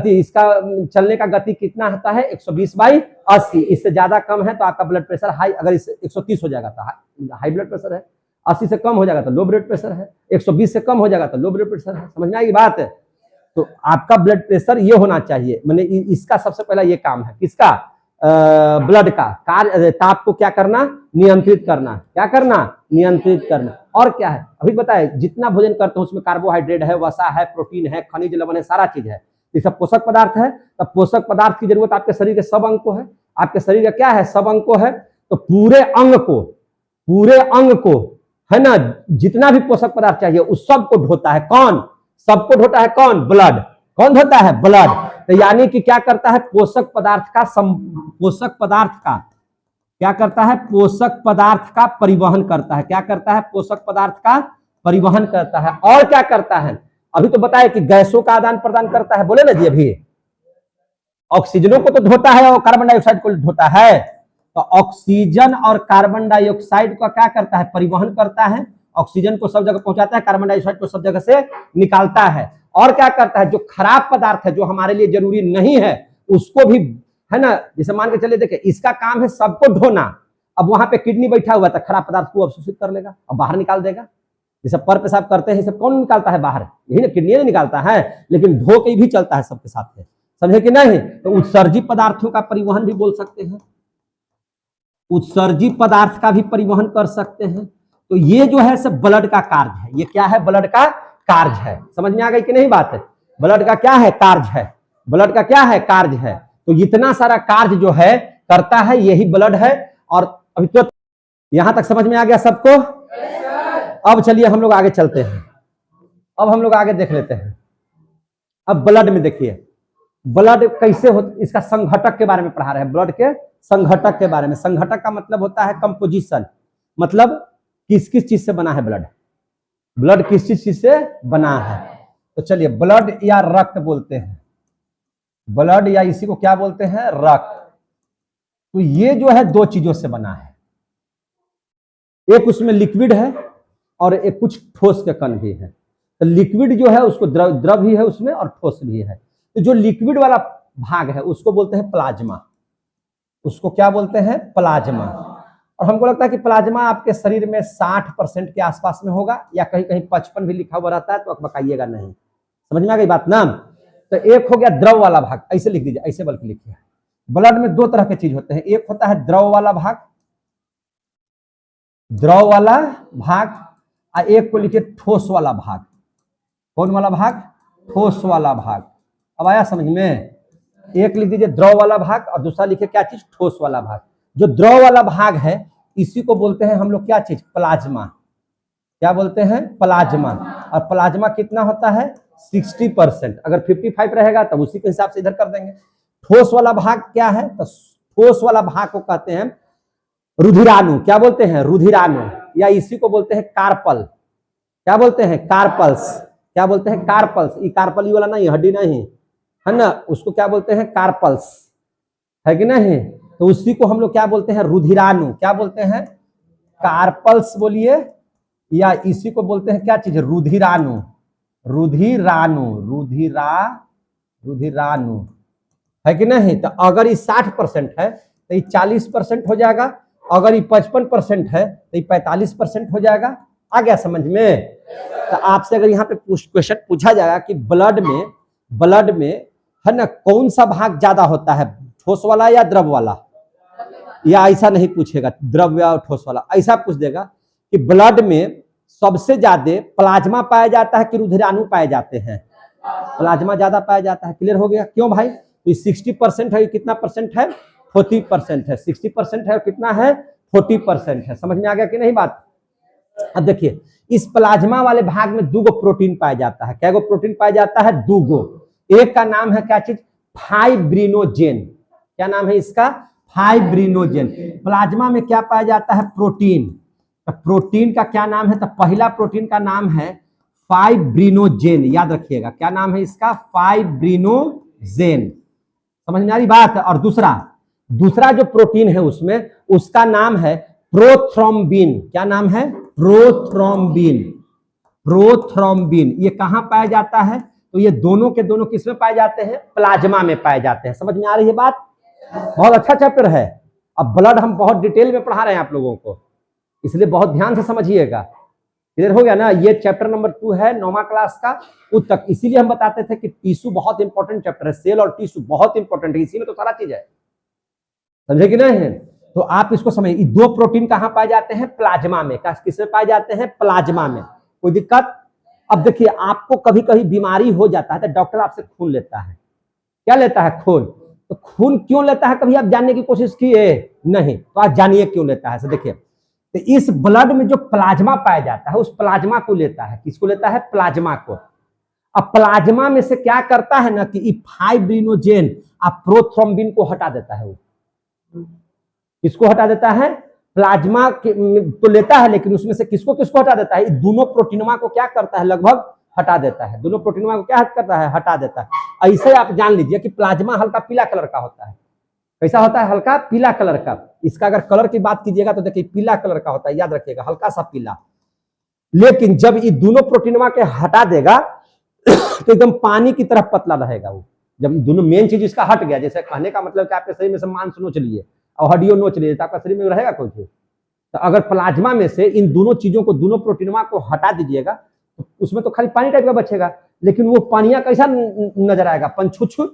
इसका चलने का गति कितना होता है? 120/80। इससे ज्यादा कम है तो आपका ब्लड प्रेशर हाई। अगर 130 हो जाएगा तो हाई ब्लड प्रेशर है, 80 से कम हो जाएगा तो लो ब्लड प्रेशर है, 120 से कम हो जाएगा तो लो ब्लड प्रेशर है। समझ में आई बात? तो आपका ब्लड प्रेशर ये होना चाहिए। मैंने इसका सबसे पहला ये काम है। किसका? ब्लड का कार्य, ताप को क्या करना, नियंत्रित करना, क्या करना, नियंत्रित करना। और क्या है, अभी बताए जितना भोजन करते हैं उसमें कार्बोहाइड्रेट है, वसा है, प्रोटीन है, खनिज लवण है, सारा चीज है, ये सब पोषक पदार्थ है। तब पोषक पदार्थ की जरूरत आपके शरीर के सब अंग को है, आपके शरीर का क्या है, सब अंग को है। तो पूरे अंग को है ना, जितना भी पोषक पदार्थ चाहिए उस सब को ढोता है कौन, सबको ढोता है कौन, ब्लड। कौन ढोता है, ब्लड। तो यानी कि क्या करता है, पोषक पदार्थ का क्या करता है, पोषक पदार्थ का परिवहन करता है। क्या करता है, पोषक पदार्थ का परिवहन करता है। और क्या करता है, अभी तो बताया कि गैसों का आदान प्रदान करता है, बोले ना जी अभी। ऑक्सीजनों को तो ढोता है और कार्बन डाइऑक्साइड को ढोता है। तो ऑक्सीजन और कार्बन डाइऑक्साइड का क्या करता है, परिवहन करता है। ऑक्सीजन को सब जगह पहुंचाता है, कार्बन डाइऑक्साइड को सब जगह से निकालता है। और क्या करता है, जो खराब पदार्थ है, जो हमारे लिए जरूरी नहीं है, उसको भी, है ना, जैसे मान के चले, देखे इसका काम है सबको ढोना। अब वहां पे किडनी बैठा हुआ था, खराब पदार्थ को अवशोषित कर लेगा और बाहर निकाल देगा। जैसे पर पेशाब करते हैं, सब कौन निकालता है बाहर, यही ना, किडनी निकालता है, लेकिन धो के भी चलता है सबके साथ है, समझे कि नहीं। तो उत्सर्जित पदार्थों का परिवहन भी बोल सकते हैं, उत्सर्जित पदार्थ का भी परिवहन कर सकते हैं। तो ये जो है सब ब्लड का कार्य है। ये क्या है, ब्लड का कार्य है। समझ में आ गई कि नहीं बात है, ब्लड का क्या है, कार्य है। ब्लड का क्या है, कार्य है। तो इतना सारा कार्य जो है करता है, यही ब्लड है। और अभी तो यहां तक समझ में आ गया सबको। अब चलिए हम लोग आगे चलते हैं, अब हम लोग आगे देख लेते हैं। अब ब्लड में देखिए, ब्लड कैसे हो, इसका संघटक के बारे में पढ़ा रहे हैं, ब्लड के संघटक के बारे में। संघटक का मतलब होता है कंपोजिशन, मतलब किस किस चीज से बना है ब्लड, ब्लड किस चीज से बना है। तो चलिए, ब्लड या रक्त बोलते हैं, ब्लड या इसी को क्या बोलते हैं, रक्त। तो ये जो है दो चीजों से बना है, एक उसमें लिक्विड है और एक कुछ ठोस के कण भी है। तो लिक्विड जो है उसको द्रव भी है उसमें और ठोस भी है। तो जो लिक्विड वाला भाग है उसको बोलते हैं प्लाज्मा, उसको क्या बोलते हैं, प्लाज्मा। और हमको लगता है कि प्लाज्मा आपके शरीर में 60% के आसपास में होगा, या कहीं कहीं 55 भी लिखा हुआ रहता है, तो बताइएगा नहीं। समझ में आ गई बात ना। तो एक हो गया द्रव वाला भाग, ऐसे लिख दीजिए, ऐसे बल्कि लिखिए। ब्लड में दो तरह के चीज होते हैं, एक होता है द्रव वाला भाग, द्रव वाला भाग, और एक को लिखिए ठोस वाला भाग। कौन वाला भाग, ठोस वाला भाग। अब आया समझ में, एक लिख दीजिए द्रव वाला भाग और दूसरा लिखिए क्या चीज, ठोस वाला भाग। जो द्रव वाला भाग है इसी को बोलते हैं हम लोग क्या चीज, प्लाज्मा। क्या बोलते हैं, प्लाज्मा। और प्लाज्मा कितना होता है, 60%। अगर 55 रहेगा तब उसी के हिसाब से इधर कर देंगे। ठोस वाला भाग क्या है, तो ठोस वाला भाग को कहते हैं रुधिराणु। क्या बोलते हैं, रुधिराणु, या इसी को बोलते हैं कार्पल। क्या बोलते हैं, कार्पल्स। क्या बोलते हैं, कार्पल्स। ये कार्पल वाला नहीं, हड्डी नहीं है ना, उसको क्या बोलते हैं, कार्पल्स, है कि नहीं। तो उसी को हम लोग क्या बोलते हैं, रुधिराणु। क्या बोलते हैं, कार्पल्स बोलिए, या इसी को बोलते हैं क्या चीज, रुधिराणु। रुधिराणु, रुधिराणु, है कि नहीं। तो अगर ये 60% है तो ये 40% हो जाएगा, अगर ये 55% है तो ये 45% हो जाएगा। आ गया समझ में। तो आपसे अगर यहाँ पे क्वेश्चन पूछा जाएगा कि ब्लड में है ना कौन सा भाग ज्यादा होता है, ठोस वाला या द्रव वाला, या ऐसा नहीं पूछेगा द्रव या ठोस वाला, ऐसा पूछ देगा कि ब्लड में सबसे ज्यादा प्लाज्मा पाया जाता है कि रुधिराणु पाए जाते हैं, प्लाज्मा ज्यादा पाया जाता है। क्लियर हो गया, क्यों भाई, तो 60% है, कितना परसेंट है, 40% है। 60% है और कितना है, 40% है। समझ में आ गया कि नहीं बात। अब देखिए, इस प्लाज्मा वाले भाग में 2 प्रोटीन पाया जाता है। क्या प्रोटीन पाया जाता है, 2। एक का नाम है क्या चीज, फाइब्रिनोजेन। क्या नाम है इसका, फाइब्रिनोजेन। प्लाज्मा में क्या पाया जाता है, प्रोटीन। तो प्रोटीन का क्या नाम है, तो पहला प्रोटीन का नाम है फाइब्रिनोजेन। याद रखिएगा क्या नाम है इसका, फाइब्रिनोजेन। समझ में आ रही बात। और दूसरा जो प्रोटीन है उसमें, उसका नाम है प्रोथ्रोम्बिन। क्या नाम है, प्रोथ्रोम्बिन। प्रोथ्रोम्बिन ये कहां पाया जाता है, तो ये दोनों के दोनों किसमें पाए जाते हैं, प्लाज्मा में पाए जाते हैं। समझ में आ रही है बात, बहुत अच्छा चैप्टर है। अब ब्लड हम बहुत डिटेल में पढ़ा रहे हैं आप लोगों को, इसलिए बहुत ध्यान से समझिएगा। क्लियर हो गया ना। ये चैप्टर नंबर 2 है 9वां क्लास का उत्तक। इसीलिए हम बताते थे कि टिश्यू बहुत इंपॉर्टेंट चैप्टर है, सेल और टिश्यू बहुत इंपॉर्टेंट है, इसी में तो सारा चीज है। समझे कि नहीं है? तो आप इसको समझिए, दो प्रोटीन कहां पाए जाते हैं? प्लाज्मा में। किसमें पाए जाते हैं? प्लाज्मा में। कोई दिक्कत? अब देखिए, आपको कभी कभी बीमारी हो जाता है तो डॉक्टर आपसे खून लेता है। क्या लेता है? खून। तो खून क्यों लेता है, कभी आप जानने की कोशिश किए? नहीं। तो आप जानिए क्यों लेता है। देखिए, तो इस ब्लड में जो प्लाज्मा पाया जाता है, उस प्लाज्मा को लेता है। किसको लेता है? प्लाज्मा को। अब प्लाज्मा में से क्या करता है ना कि फाइब्रिनोजेन अब प्रोथ्रोम्बिन को हटा देता है। वो किसको हटा देता है? प्लाज्मा तो लेता है, लेकिन उसमें से किसको किसको हटा देता है? दोनों प्रोटीनमा को क्या करता है? लगभग हटा देता है। दोनों प्रोटीनमा को क्या करता है? हटा देता है। ऐसे आप जान लीजिए कि प्लाज्मा हल्का पीला कलर का होता है। कैसा होता है? हल्का पीला कलर का। इसका अगर कलर की बात कीजिएगा तो देखिए पीला कलर का होता है, याद रखिएगा, हल्का सा पीला। लेकिन जब ये दोनों प्रोटीनमा के हटा देगा तो एकदम पानी की तरह पतला रहेगा वो। जब दोनों मेन चीज इसका हट गया, जैसे कहने का मतलब कि आपके शरीर में से मांस नोच लिए और हड्डियों नोच लिए तो आपका शरीर में रहेगा कोई चीज? तो अगर प्लाज्मा में से इन दोनों चीजों को, दोनों प्रोटीनमा को हटा दीजिएगा तो उसमें तो खाली पानी टाइप का बचेगा। लेकिन वो पानिया कैसा नजर आएगा? पंछुछुर।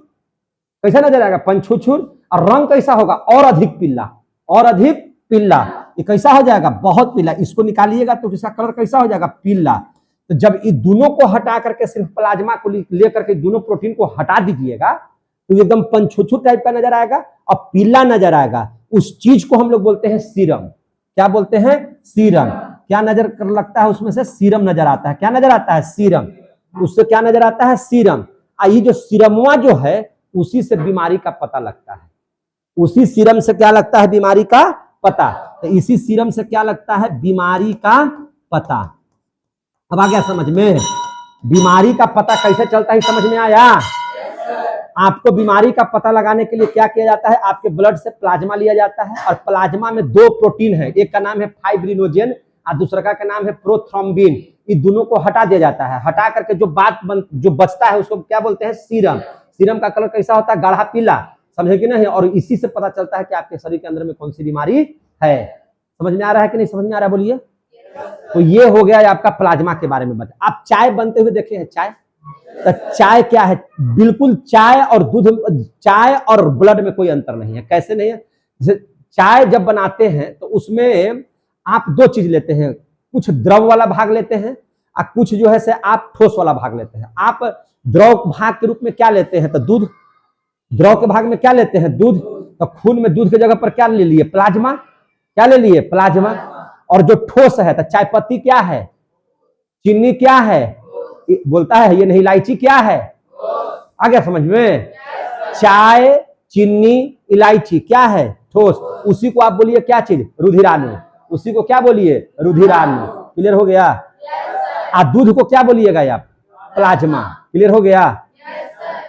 कैसा नजर आएगा? पंछुछुर। और रंग कैसा होगा? और अधिक पीला। और अधिक पीला। ये कैसा हो जाएगा? बहुत पीला। इसको निकालिएगा तो इसका कलर कैसा हो जाएगा? पीला। तो जब इन दोनों को हटा करके सिर्फ प्लाज्मा को लेकर के दोनों प्रोटीन को हटा दीजिएगा तो एकदम पंछुछुर टाइप का नजर आएगा और पीला नजर आएगा। उस चीज को हम लोग बोलते हैं सीरम। क्या बोलते हैं? सीरम। क्या नजर लगता है उसमें से? सीरम नजर आता है। क्या नजर आता है? सीरम। उससे क्या नजर आता है? सीरम। ये जो सीरमवा जो है उसी से बीमारी का पता लगता है। उसी सीरम से क्या लगता है? बीमारी का पता। तो इसी सीरम से क्या लगता है? बीमारी का पता। अब आ गया समझ में? बीमारी का पता कैसे चलता है, समझ में आया? आपको बीमारी का पता लगाने के लिए क्या किया जाता है? आपके ब्लड से प्लाज्मा लिया जाता है और प्लाज्मा में दो प्रोटीन है, एक का नाम है फाइब्रिनोजेन और दूसरा का नाम है प्रोथ्रोम्बिन। इन दोनों को हटा दिया जाता है। हटा करके जो बचता है उसको क्या बोलते हैं? सीरम। सीरम का कलर कैसा होता है? गाढ़ा पीला। समझे कि नहीं? और इसी से पता चलता है कि आपके शरीर के अंदर में कौन सी बीमारी है। समझ में आ रहा है कि नहीं समझ में आ रहा है? बोलिए। तो ये हो गया आपका प्लाज्मा के बारे में बता। आप चाय बनते हुए देखे हैं? चाय, तो चाय क्या है? बिल्कुल चाय और दूध, चाय और ब्लड में कोई अंतर नहीं है। कैसे नहीं है? जैसे चाय जब बनाते हैं तो उसमें आप दो चीज लेते हैं, कुछ द्रव वाला भाग लेते हैं और कुछ जो है से आप ठोस वाला भाग लेते हैं। आप द्रव भाग के रूप में क्या लेते हैं? तो दूध। द्रव के भाग में क्या लेते हैं? दूध। तो खून में दूध की जगह पर क्या ले लिए? प्लाज्मा। क्या ले लिए? प्लाज्मा। और जो ठोस है तो चाय पत्ती क्या है? चीनी क्या है? बोलता है ये नहीं, इलायची क्या है? आ गया समझ में? चाय, चीनी, इलायची क्या है? ठोस। उसी को आप बोलिए क्या चीज? रुधिराणु। उसी को क्या बोलिए? रुधिराणु। क्लियर हो गया? आप दूध को क्या बोलिएगा आप? प्लाज्मा। क्लियर हो गया?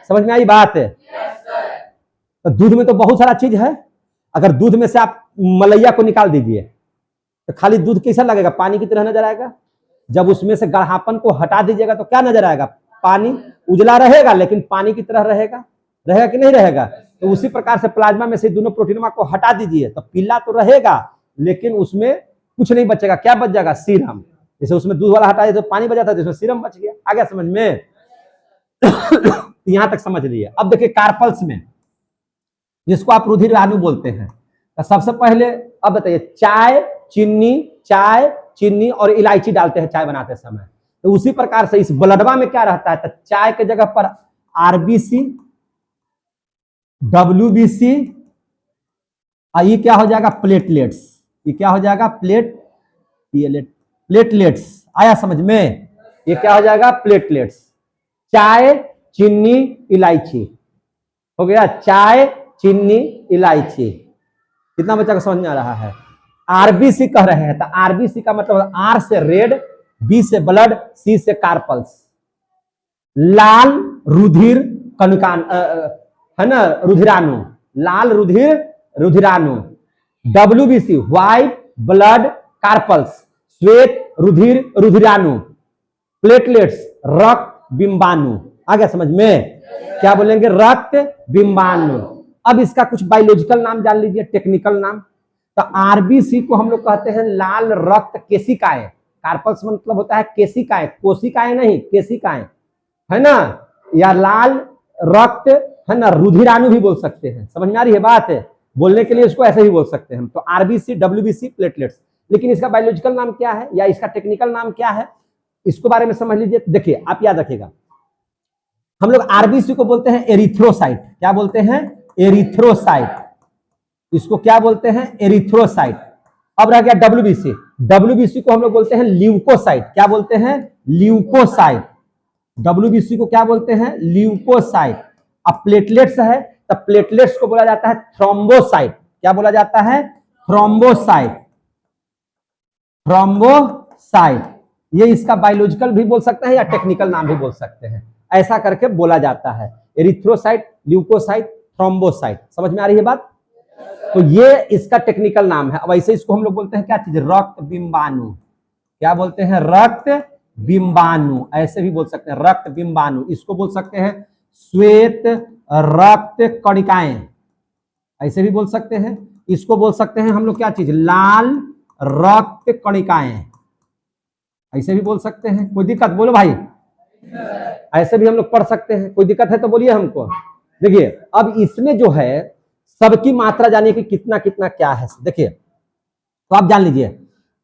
समझ में आई बात? तो दूध में तो बहुत सारा चीज है। अगर दूध में से आप मलैया को निकाल दीजिए तो खाली दूध कैसा लगेगा? पानी की तरह नजर आएगा। जब उसमें से गाढ़ापन को हटा दीजिएगा तो क्या नजर आएगा? पानी। उजला रहेगा लेकिन पानी की तरह रहेगा। रहेगा कि नहीं रहेगा? तो उसी प्रकार से प्लाज्मा में से दोनों प्रोटीनमा को हटा दीजिए तो पीला तो रहेगा लेकिन उसमें कुछ नहीं बचेगा। क्या बच जाएगा? सीरम। जैसे उसमें दूध वाला हटा दिया तो पानी बचा था, जिसमें सीरम बच गया। आ गया समझ में? यहां तक समझ लिए। अब देखिए कार्पल्स में, जिसको आप रुधिराणु बोलते हैं, तो सबसे पहले अब बताइए, चाय, चीनी और इलायची डालते हैं चाय बनाते समय। तो उसी प्रकार से इस ब्लडवा में क्या रहता है? तो चाय के जगह पर आरबीसी, डब्ल्यूबीसी, ये क्या हो जाएगा? प्लेटलेट्स। ये क्या हो जाएगा? प्लेटलेट्स। आया समझ में? ये क्या हो जाएगा? प्लेटलेट्स। चाय, चीनी, इलायची हो गया। चाय, चीनी, इलायची। कितना बच्चा को समझ में आ रहा है? आरबीसी कह रहे हैं तो आरबीसी का मतलब आर से रेड, बी से ब्लड, सी से कार्पल्स। लाल रुधिर कणिकान है ना, रुधिराणु। लाल रुधिराणु। डब्ल्यूबीसी व्हाइट ब्लड कार्पल्स, श्वेत रुधिराणु। प्लेटलेट्स रक्त बिंबाणु। आ गया समझ में? क्या बोलेंगे? रक्त बिंबाणु। अब इसका कुछ बायोलॉजिकल नाम जान लीजिए, टेक्निकल नाम। तो आरबीसी को हम लोग कहते हैं लाल रक्त केशिकाएं। कार्पल्स मतलब होता है केशिकाएं, कोशिकाएं नहीं, केशिकाएं, है ना? या लाल रक्त है ना, रुधिराणु भी बोल सकते हैं। समझ में आ रही है बात? बोलने के लिए इसको ऐसे ही बोल सकते हैं हम। तो आरबीसी, डब्ल्यूबीसी, प्लेटलेट्स। लेकिन इसका बायोलॉजिकल नाम क्या है या इसका टेक्निकल नाम क्या है, इसको बारे में समझ लीजिए। देखिए आप याद रखिएगा, हम लोग आरबीसी को बोलते हैं एरिथ्रोसाइट। क्या बोलते हैं? एरिथ्रोसाइट। इसको क्या बोलते हैं? एरिथ्रोसाइट। अब रह गया डब्ल्यूबीसी। डब्ल्यूबीसी को हम लोग बोलते हैं ल्यूकोसाइट। क्या बोलते हैं? ल्यूकोसाइट। डब्ल्यूबीसी को क्या बोलते हैं? ल्यूकोसाइट। अब प्लेटलेट्स है, तब प्लेटलेट्स को बोला जाता है थ्रोम्बोसाइट। क्या बोला जाता है? थ्रोम्बोसाइट। थ्रोम्बोसाइट। ये इसका बायोलॉजिकल भी बोल सकते हैं या टेक्निकल नाम भी बोल सकते हैं, ऐसा करके बोला जाता है। Erythrocyte, leukocyte, thrombocyte. समझ में आ रही है बात? तो ये इसका टेक्निकल नाम है। अब ऐसे इसको हम लोग बोलते हैं क्या चीज? रक्त बिंबाणु। क्या बोलते हैं? रक्त बिंबाणु। ऐसे भी बोल सकते हैं रक्त बिंबाणु। इसको बोल सकते हैं श्वेत रक्त कणिकाएं, ऐसे भी बोल सकते हैं। इसको बोल सकते हैं हम लोग क्या चीज? लाल रक्त कणिकाएं, ऐसे भी बोल सकते हैं। कोई दिक्कत? बोलो भाई। ऐसे भी हम लोग पढ़ सकते हैं। कोई दिक्कत है तो बोलिए हमको। देखिए अब इसमें जो है सबकी मात्रा जानिए कि कितना कितना क्या है। देखिए तो आप जान लीजिए,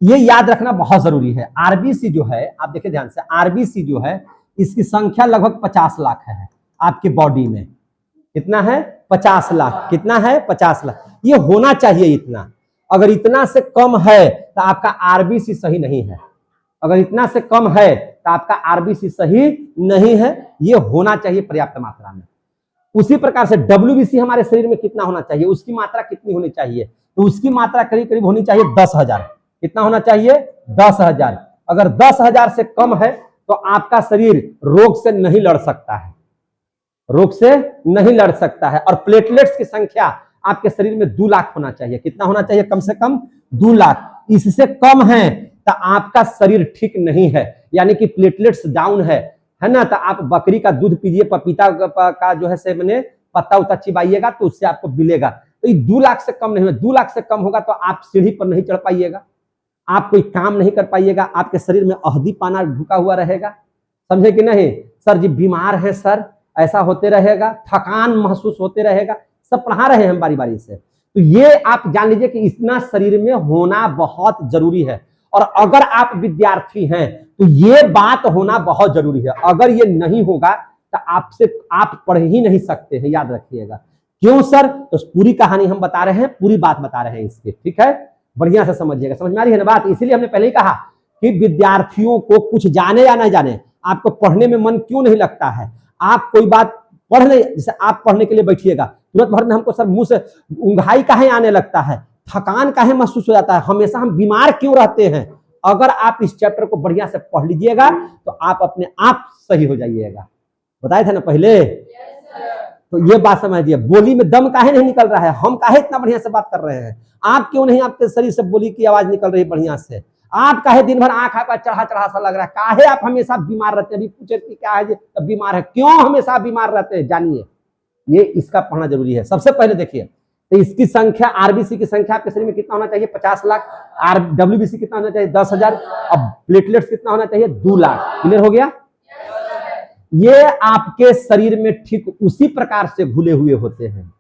ये याद रखना बहुत जरूरी है। आरबीसी जो है, आप देखिए ध्यान से, आरबीसी जो है इसकी संख्या लगभग 50 लाख है आपके बॉडी में। कितना है? 50 लाख। कितना है? 50 लाख। ये होना चाहिए इतना। अगर इतना से कम है तो आपका आरबीसी सही नहीं है। अगर इतना से कम है तो आपका आरबीसी सही नहीं है। ये होना चाहिए पर्याप्त मात्रा में। उसी प्रकार से डब्ल्यूबीसी हमारे शरीर में कितना होना चाहिए, उसकी मात्रा कितनी होनी चाहिए? तो उसकी मात्रा करीब करीब होनी चाहिए 10,000। कितना होना चाहिए? 10,000। अगर 10,000 से कम है तो आपका शरीर रोग से नहीं लड़ सकता है, रोग से नहीं लड़ सकता है। और प्लेटलेट्स की संख्या आपके शरीर में 2 लाख होना चाहिए। कितना होना चाहिए? कम से कम 2 लाख। इससे कम है तो आपका शरीर ठीक नहीं है, यानी कि प्लेटलेट्स डाउन है ना। तो आप बकरी का दूध पीजिए, पपीता का जो है से मैंने पत्ता उता चिबाइएगा तो उससे आपको मिलेगा। तो ये 2 लाख से कम नहीं होगा। 2 लाख से कम होगा तो आप सीढ़ी पर नहीं चढ़ पाइएगा, आप कोई काम नहीं कर पाइएगा, आपके शरीर में अहदी पाना ढुका हुआ रहेगा। समझे कि नहीं? सर जी बीमार है सर, ऐसा होते रहेगा, थकान महसूस होते रहेगा, सब पढ़ा रहे हैं हम बारी बारी से। तो ये आप जान लीजिए कि इतना शरीर में होना बहुत जरूरी है। और अगर आप विद्यार्थी हैं तो ये बात होना बहुत जरूरी है। अगर ये नहीं होगा तो आप पढ़ ही नहीं सकते हैं, याद रखिएगा। क्यों सर? तो पूरी कहानी हम बता रहे हैं, पूरी बात बता रहे हैं इसकी। ठीक है, बढ़िया से समझिएगा। समझ में आ रही है ना बात? इसीलिए हमने पहले ही कहा कि विद्यार्थियों को कुछ जाने या नहीं जाने, आपको पढ़ने में मन क्यों नहीं लगता है? आप कोई बात पढ़ ले, जैसे आप पढ़ने के लिए बैठिएगा, तुरंत भर में हमको सर मुंह से उंघाई काहे आने लगता है, थकान काहे महसूस हो जाता है, हमेशा हम बीमार क्यों रहते हैं? अगर आप इस चैप्टर को बढ़िया से पढ़ लीजिएगा तो आप अपने आप सही हो जाइएगा। बताए थे ना पहले? तो ये बात समझिए, बोली में दम काहे नहीं निकल रहा है? हम काहे इतना बढ़िया से बात कर रहे हैं? आप क्यों नहीं, आपके शरीर से बोली की आवाज निकल रही बढ़िया से? आप काहे दिन भर आंख आपका चढ़ा चढ़ा सा लग रहा है? काहे आप हमेशा बीमार रहते हैं? अभी पूछे कि क्या है तब बीमार है, क्यों हमेशा बीमार रहते हैं? जानिए, ये इसका पढ़ना जरूरी है। सबसे पहले देखिए, तो इसकी संख्या, आरबीसी की संख्या आपके शरीर में कितना होना चाहिए? 50 लाख। डब्ल्यूबीसी कितना होना चाहिए? 10,000। अब प्लेटलेट्स कितना होना चाहिए? 2 लाख। क्लियर हो गया? ये आपके शरीर में ठीक उसी प्रकार से घुले हुए होते हैं।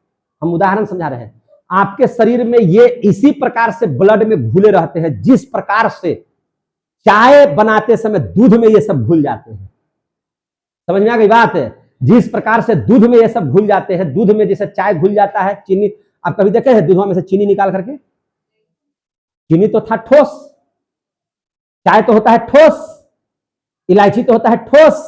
हम उदाहरण समझा रहे हैं, आपके शरीर में ये इसी प्रकार से ब्लड में घुले रहते हैं, जिस प्रकार से चाय बनाते समय दूध में ये सब घुल जाते हैं। समझ में आ गई बात? जिस प्रकार से दूध में ये सब घुल जाते हैं, दूध में जैसे चाय घुल जाता है, चीनी, आप कभी देखे हैं दूध में से चीनी निकाल करके? चीनी तो था ठोस, चाय तो होता है ठोस, इलायची तो होता है ठोस,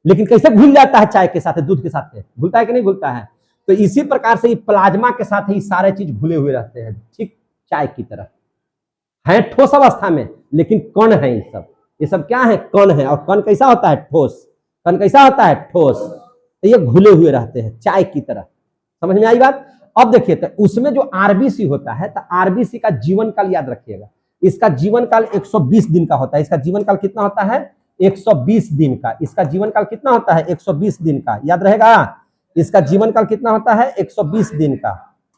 लेकिन कैसे घुल जाता है चाय के साथ, दूध के साथ? घुलता है कि नहीं घुलता है? तो इसी प्रकार से प्लाज्मा के साथ ही सारे चीज घुले हुए रहते हैं, ठीक चाय की तरह है, ठोस अवस्था में, लेकिन कण है ये सब क्या है? कण है। और कण कैसा होता है? ठोस। कण कैसा होता है? ठोस। तो ये घुले हुए रहते हैं चाय की तरह। समझ में आई बात? अब देखिए, तो उसमें जो आरबीसी होता है, तो आरबीसी का जीवन काल याद रखिएगा, इसका जीवन काल 120 दिन का होता है। इसका जीवन काल कितना होता है? 120 दिन का। इसका जीवन काल कितना होता है? 120 दिन का। याद रहेगा? इसका जीवन काल कितना होता है? 120 दिन का।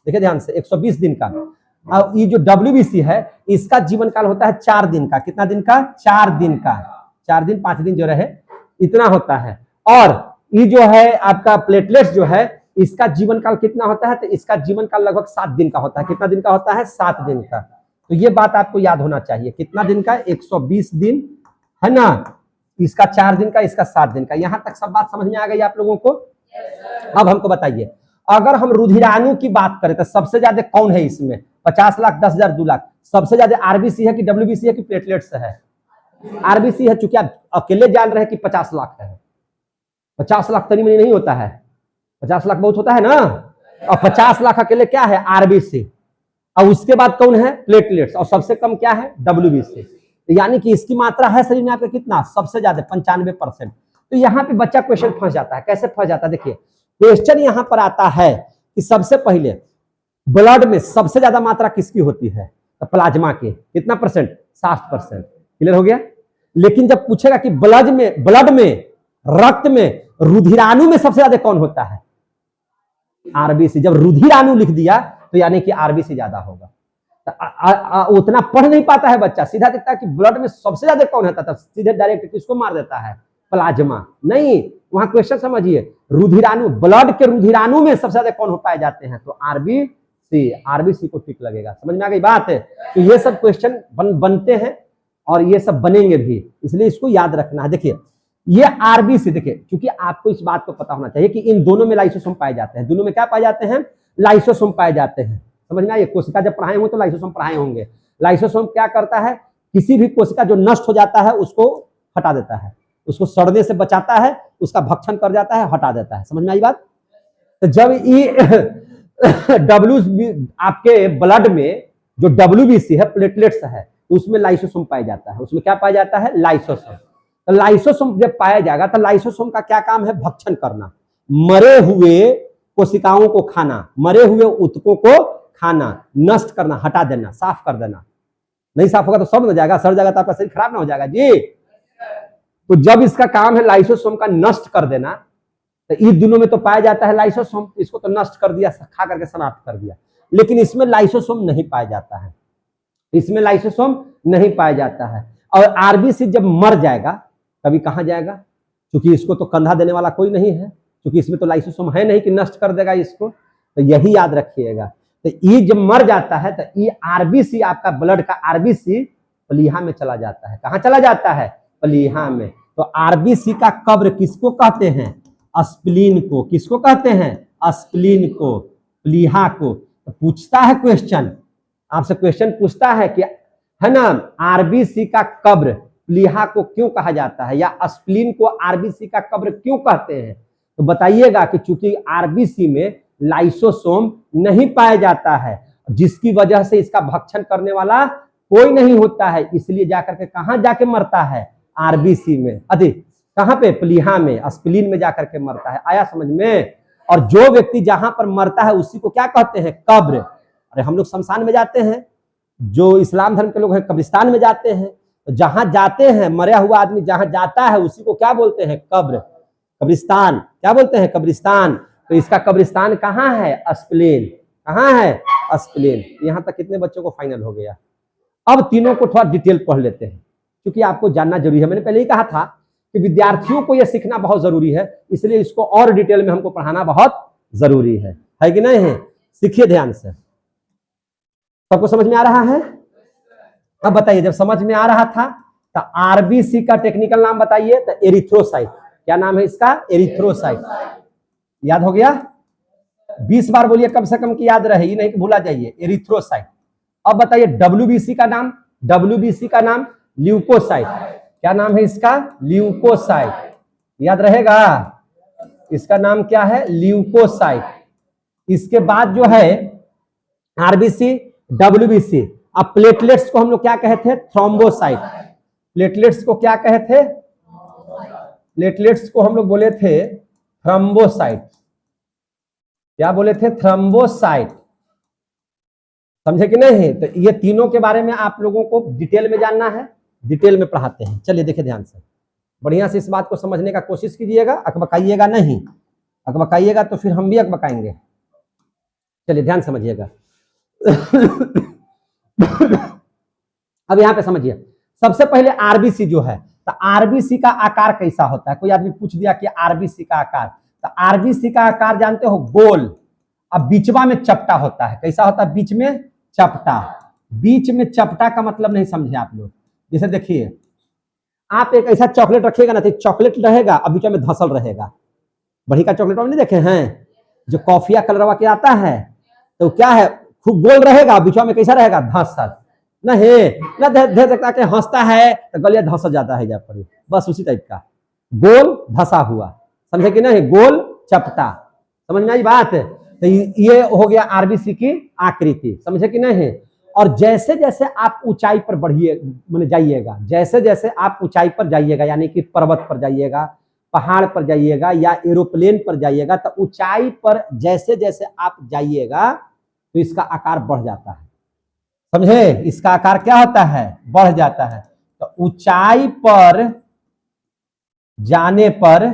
देखिए ध्यान से, 120 दिन का। और ये जो डब्ल्यूबीसी है, इसका जीवन काल होता है 4 दिन का। कितना दिन का? 4 दिन का। 4 दिन 5 दिन जो रहे, इतना होता है। और ये जो है आपका प्लेटलेट्स जो है, इसका जीवन काल कितना होता है? तो इसका जीवन काल लगभग 7 दिन का होता है। कितना दिन का होता है? 7 दिन का। तो ये बात आपको याद होना चाहिए। कितना दिन का? 120 दिन, है ना? इसका 4 दिन का, इसका 7 दिन का। यहां तक सब बात समझ में आ गई आप लोगों को? अब हमको बताइए, अगर हम रुधिराणु की बात करें तो सबसे ज्यादा कौन है इसमें? 50 लाख, 10,000, 2 लाख। सबसे ज्यादा आरबीसी है कि डब्ल्यूबीसी है कि प्लेटलेट्स है? आरबीसी है। चूंकि आप अकेले जान रहे हैं कि 50 लाख है। 50 लाख तनी मनी नहीं होता है, 50 लाख बहुत होता है ना। और 50 लाख अकेले क्या है? आरबीसी। और उसके बाद कौन है? प्लेटलेट्स। और सबसे कम क्या है? डब्ल्यूबीसी। तो यानी कि इसकी मात्रा है शरीर में आपका कितना? सबसे ज्यादा 95%। तो यहाँ पे बच्चा क्वेश्चन फंस जाता है। कैसे फंस जाता है? देखिए, क्वेश्चन यहाँ पर आता है कि सबसे पहले ब्लड में सबसे ज्यादा मात्रा किसकी होती है? तो प्लाज्मा के। कितना परसेंट? 60%। क्लियर हो गया? लेकिन जब पूछेगा कि ब्लड में रक्त में रुधिराणु में सबसे ज्यादा कौन होता है? आरबीसी। जब रुधिराणु लिख दिया तो यानी कि आरबीसी ज्यादा होगा। उतना पढ़ नहीं पाता है बच्चा, सीधा देखता है कि ब्लड में सबसे ज्यादा कौन होता है, सीधे डायरेक्ट किसको मार देता है? प्लाज्मा। नहीं, वहां क्वेश्चन समझिए, रुधिराणु, ब्लड के रुधिराणु में सबसे ज्यादा कौन हो पाए जाते हैं? तो आरबीसी। आरबीसी को टिक लगेगा। समझ में आ गई बात है? तो ये सब क्वेश्चन बनते हैं और ये सब बनेंगे भी, इसलिए इसको याद रखना है। देखिए, ये आरबीसी, देखिए, क्योंकि आपको इस बात को पता होना चाहिए कि इन दोनों में लाइसोसोम पाए जाते हैं। दोनों में क्या पाए जाते हैं? लाइसोसोम पाए जाते हैं। समझ में आइए? कोशिका जब पढ़ाए होंगे तो लाइसोसोम पढ़ाए होंगे। लाइसोसोम क्या करता है? किसी भी कोशिका जो नष्ट हो जाता है उसको हटा देता है, उसको सड़ने से बचाता है, उसका भक्षण कर जाता है, हटा देता है। समझ में आई बात? तो जब ये आपके ब्लड में जो डब्ल्यूबीसी है, प्लेटलेट्स है, उसमें लाइसोसोम पाया जाता है। उसमें क्या पाया जाता है? लाइसोसोम। तो लाइसोसोम जब पाया जाएगा तो लाइसोसोम का क्या काम है? भक्षण करना, मरे हुए कोशिकाओं को खाना, मरे हुए ऊतकों को खाना, नष्ट करना, हटा देना, साफ कर देना। नहीं साफ होगा तो सड़ न जाएगा, सड़ जाएगा तो आपका शरीर खराब ना हो जाएगा जी। तो जब इसका काम है लाइसोसोम का नष्ट कर देना, तो इन दोनों में तो पाया जाता है लाइसोसोम, इसको तो नष्ट कर दिया, खा करके समाप्त कर दिया। लेकिन इसमें लाइसोसोम नहीं पाया जाता है, इसमें लाइसोसोम नहीं पाया जाता है। और आरबीसी जब मर जाएगा तभी कहां जाएगा? क्योंकि इसको तो कंधा देने वाला कोई नहीं है, क्योंकि इसमें तो लाइसोसोम है नहीं कि नष्ट कर देगा इसको। तो यही याद रखिएगा। तो ये जब मर जाता है तो ये आरबीसी, आपका ब्लड का आरबीसी प्लीहा में चला जाता है। कहां चला जाता है? प्लीहा में। तो आरबीसी का कब्र किसको कहते हैं? स्प्लीन को। किसको कहते हैं? स्प्लीन को, प्लीहा को। तो पूछता है क्वेश्चन, आपसे क्वेश्चन पूछता है कि, है ना, आरबीसी का कब्र प्लीहा को क्यों कहा जाता है, या स्प्लीन को आरबीसी का कब्र क्यों कहते हैं? तो बताइएगा कि चूंकि आरबीसी में लाइसोसोम नहीं पाया जाता है, जिसकी वजह से इसका भक्षण करने वाला कोई नहीं होता है, इसलिए जाकर के कहां जाके मरता है? आरबीसी में। अधिक कहां पे? प्लीहा में, स्प्लीन में जाकर के मरता है। आया समझ में? और जो व्यक्ति जहां पर मरता है उसी को क्या कहते हैं? कब्र। अरे हम लोग शमशान में जाते हैं, जो इस्लाम धर्म के लोग हैं कब्रिस्तान में जाते हैं। तो जहां जाते हैं, मरा हुआ आदमी जहां जाता है उसी को क्या बोलते हैं? कब्र, कब्रिस्तान। क्या बोलते हैं? कब्रिस्तान। तो इसका कब्रिस्तान कहाँ है? स्प्लीन। कहाँ है? स्प्लीन। यहां तक कितने बच्चों को फाइनल हो गया? अब तीनों को थोड़ा डिटेल पढ़ लेते हैं, क्योंकि आपको जानना जरूरी है। मैंने पहले ही कहा था कि विद्यार्थियों को यह सीखना बहुत जरूरी है, इसलिए इसको और डिटेल में हमको पढ़ाना बहुत जरूरी है कि नहीं है? सीखिए ध्यान से। सबको समझ में आ रहा है? अब बताइए, जब समझ में आ रहा था तो आरबीसी का टेक्निकल नाम बताइए। तो एरिथ्रोसाइट। क्या नाम है इसका? एरिथ्रोसाइट। याद हो गया? 20 बार बोलिए कम से कम की याद रहे, ये नहीं कि भूला जाइए। एरिथ्रोसाइट। अब बताइए डब्ल्यूबीसी का नाम। डब्ल्यूबीसी का नाम ल्यूकोसाइट। क्या नाम है इसका? ल्यूकोसाइट। याद रहेगा? इसका नाम क्या है? ल्यूकोसाइट। इसके बाद जो है आरबीसी, डब्ल्यूबीसी। अब प्लेटलेट्स को हम लोग क्या कहे थे? थ्रोम्बोसाइट। प्लेटलेट्स को क्या कहे थे? प्लेटलेट्स को हम लोग बोले थे थ्रोम्बोसाइट। क्या बोले थे? थ्रोम्बोसाइट। समझे कि नहीं? तो ये तीनों के बारे में आप लोगों को डिटेल में जानना है, डिटेल में पढ़ाते हैं। चलिए देखिए ध्यान से, बढ़िया से इस बात को समझने का कोशिश कीजिएगा, अकबकाइएगा नहीं। अकबकाइएगा तो फिर हम भी अकबकाएंगे। चलिए ध्यान समझिएगा। अब यहां पे समझिए, सबसे पहले आरबीसी जो है, तो आरबीसी का आकार कैसा होता है? कोई आदमी पूछ दिया कि आरबीसी का आकार, तो आरबीसी का आकार जानते हो गोल, अब बीचवा में चपटा होता है। कैसा होता है? बीच में चपटा। बीच में चपटा का मतलब नहीं समझे आप लोग। जैसे देखिए, आप एक ऐसा चॉकलेट रखिएगा ना, तो चॉकलेट रहेगा और बीच में धसल रहेगा। बड़ी का चॉकलेट नहीं देखे हैं, जो कॉफिया कलरवा के आता है, तो क्या है, खूब गोल रहेगा, बीच में कैसा रहेगा? धसल। नहीं ना, धे देखता के हंसता है तो गलिया धस जाता है, जा पड़ी, बस उसी टाइप का गोल धसा हुआ, समझे कि नहीं? गोल चपटा, समझ में आई बात? तो ये हो गया आरबीसी की आकृति, समझे कि नहीं? और जैसे जैसे आप ऊंचाई पर बढ़िए माने जाइएगा, जैसे जैसे आप ऊंचाई पर जाइएगा, यानी कि पर्वत पर जाइएगा, पहाड़ पर जाइएगा या एरोप्लेन पर जाइएगा, तो ऊंचाई पर जैसे जैसे आप जाइएगा तो इसका आकार बढ़ जाता है, समझे? इसका आकार क्या होता है? बढ़ जाता है। तो ऊंचाई पर जाने पर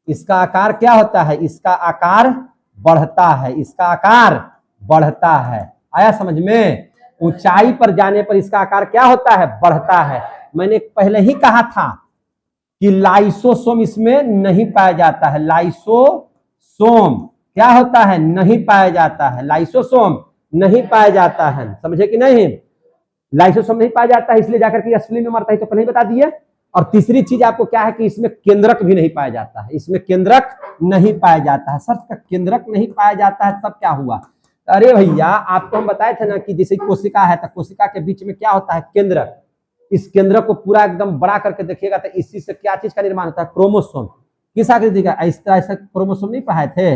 इसका आकार क्या होता है? इसका आकार बढ़ता है, इसका आकार बढ़ता है। आया समझ में? ऊंचाई पर जाने पर इसका आकार क्या होता है? बढ़ता है। मैंने पहले ही कहा था कि लाइसोसोम इसमें नहीं पाया जाता है। लाइसोसोम क्या होता है? नहीं पाया जाता है। लाइसोसोम नहीं पाया जाता है, समझे कि नहीं? लाइसोसोम नहीं पाया जाता है, इसलिए जाकर के असली में मरता है, तो पहले ही बता दिए। और तीसरी चीज आपको क्या है कि इसमें केंद्रक भी नहीं पाया जाता है, इसमें केंद्रक नहीं पाया जाता है। सर का केंद्रक नहीं पाया जाता है, तब क्या हुआ? अरे भैया, आपको हम बताए थे ना कि जैसे कोशिका है, तो कोशिका के बीच में क्या होता है? केंद्रक। इस केंद्रक को पूरा एकदम बड़ा करके देखिएगा तो इसी से क्या चीज का निर्माण होता है? क्रोमोसोम। किस आकृति का? इस तरह से क्रोमोसोम नहीं पढ़ाए थे?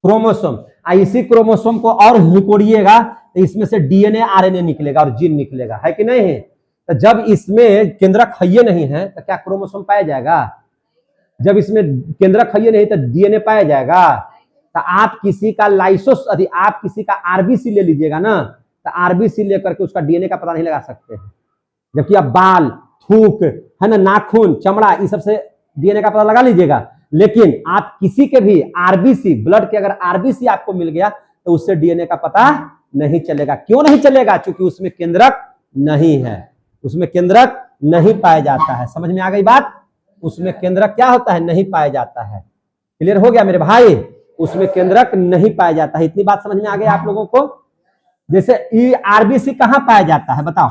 क्रोमोसोम। इसी क्रोमोसोम को और हिकोड़िएगा तो इसमें से डीएनए आरएनए निकलेगा और जीन निकलेगा, है कि नहीं? तो जब इसमें केंद्रक हइये नहीं है तो क्या क्रोमोसोम पाया जाएगा? जब इसमें केंद्रक हइये नहीं तो डीएनए पाया जाएगा? तो आप किसी का लाइसोस यदि आप किसी का आरबीसी ले लीजिएगा ना, तो आरबीसी लेकर के उसका डीएनए का पता नहीं लगा सकते हैं। जबकि आप बाल, थूक, है ना, नाखून, चमड़ा, इस सब से डीएनए का पता लगा लीजिएगा। लेकिन आप किसी के भी आरबीसी, ब्लड के अगर आरबीसी आपको मिल गया तो उससे डीएनए का पता नहीं चलेगा। क्यों नहीं चलेगा? क्योंकि उसमें केंद्रक नहीं है, उसमें केंद्रक नहीं पाया जाता है। समझ में आ गई बात? उसमें केंद्रक क्या होता है? नहीं पाया जाता है। क्लियर हो गया मेरे भाई? उसमें केंद्रक नहीं पाया जाता है। इतनी बात समझ में आ गई आप लोगों को? जैसे ये आरबीसी कहां पाया जाता है बताओ?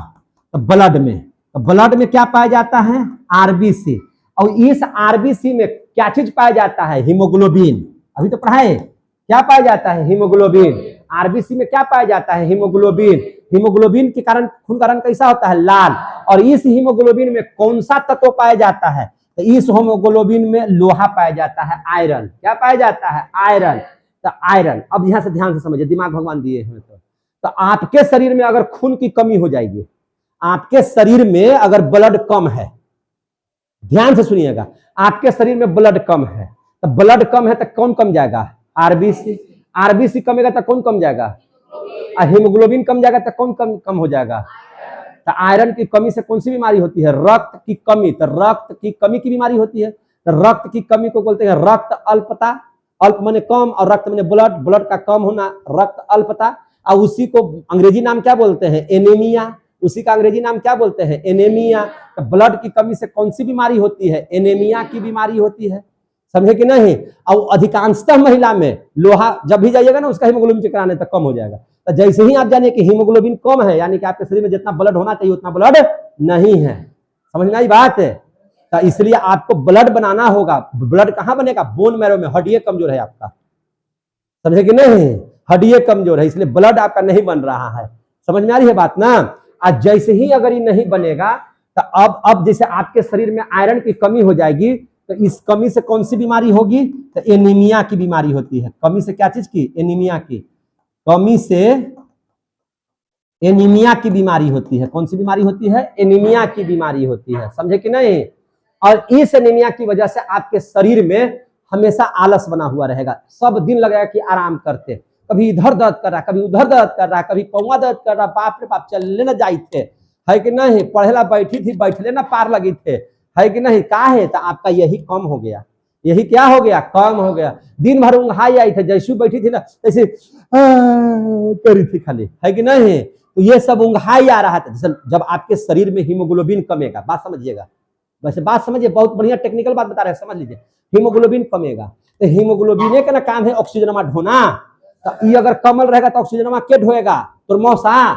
तो ब्लड में। तो ब्लड में क्या पाया जाता है? आरबीसी। और इस आरबीसी में क्या चीज पाया जाता है? हीमोग्लोबिन। अभी तो पढ़ाए, क्या पाया जाता है? हीमोग्लोबिन। आरबीसी में क्या पाया जाता है? हीमोग्लोबिन। हीमोग्लोबिन के कारण खून का रंग कैसा होता है? लाल। और इस हीमोग्लोबिन में कौन सा तत्व पाया जाता है? तो इस हीमोग्लोबिन में लोहा पाया जाता है, आयरन। क्या पाया जाता है? आयरन। तो आयरन, अब यहां से ध्यान से समझिए, दिमाग भगवान दिए हैं। तो आपके शरीर में अगर खून की कमी हो जाएगी, आपके शरीर में अगर ब्लड कम है, ध्यान से सुनिएगा, आपके शरीर में ब्लड कम है, तो ब्लड कम है तो कौन कम जाएगा? आरबीसी। आरबीसी कमेगा तो कौन कम जाएगा? हीमोग्लोबिन कम जाएगा तो कौन कम हो जाएगा? तो आयरन की कमी से कौन सी बीमारी होती है? रक्त की कमी। तो रक्त की कमी की बीमारी होती है। तो रक्त की कमी को बोलते हैं रक्त अल्पता। अल्प माने कम और रक्त माने ब्लड, ब्लड का कम होना, रक्त अल्पता। और उसी को अंग्रेजी नाम क्या बोलते हैं? एनीमिया। उसी का अंग्रेजी नाम क्या बोलते हैं? एनीमिया। तो ब्लड की कमी से कौन सी बीमारी होती है? एनीमिया की बीमारी होती है, समझे कि नहीं? और अधिकांशतः महिला में लोहा जब भी जाइएगा ना, उसका हीमोग्लोबिन चेक कराने तक कम हो जाएगा। तो जैसे ही आप जानिए कि हीमोग्लोबिन कम है, यानी कि आपके शरीर में जितना ब्लड होना चाहिए उतना ब्लड नहीं है। समझ में आई बात? तो इसलिए आपको ब्लड बनाना होगा। ब्लड कहाँ बनेगा? बोन मैरो में। हड्डियां कमजोर है आपका, समझे कि नहीं? हड्डियां कमजोर है, इसलिए ब्लड आपका नहीं बन रहा है। समझ में आ रही है बात ना? आज जैसे ही अगर ये नहीं बनेगा तो अब जैसे आपके शरीर में आयरन की कमी हो जाएगी, तो इस कमी से कौन सी बीमारी होगी? तो एनीमिया की बीमारी होती है। कमी से क्या चीज की? एनीमिया की। कमी से एनीमिया की बीमारी होती है। कौन सी बीमारी होती है? एनीमिया की बीमारी होती है, समझे कि नहीं? और इस एनीमिया की वजह से आपके शरीर में हमेशा आलस बना हुआ रहेगा। सब दिन लगेगा कि आराम करते, कभी इधर दर्द कर रहा, कभी उधर दर्द कर रहा, कभी पौवा दर्द कर रहा। बाप रे बाप, चलने न जाए थे, है कि नहीं? पढ़ेला बैठी थी, बैठले ना पार लगी थे, है कि नहीं? का है? तो आपका यही कम हो गया। यही क्या हो गया? कम हो गया। दिन भर ऊँघाई आई थे, जैसी बैठी थी ना जैसे करी थी खाली, है कि नहीं? तो ये सब ऊँघाई आ रहा था। जब आपके शरीर में हीमोग्लोबिन कमेगा, बात समझिएगा, वैसे बात समझिए, बहुत बढ़िया टेक्निकल बात बता रहे हैं, समझ लीजिए। हीमोग्लोबिन कमेगा। तो हीमोग्लोबिन का ना काम है ऑक्सीजनमा ढोना। तो ये अगर कमल रहेगा तो ऑक्सीजनमा के ढोएगा, तो मौसा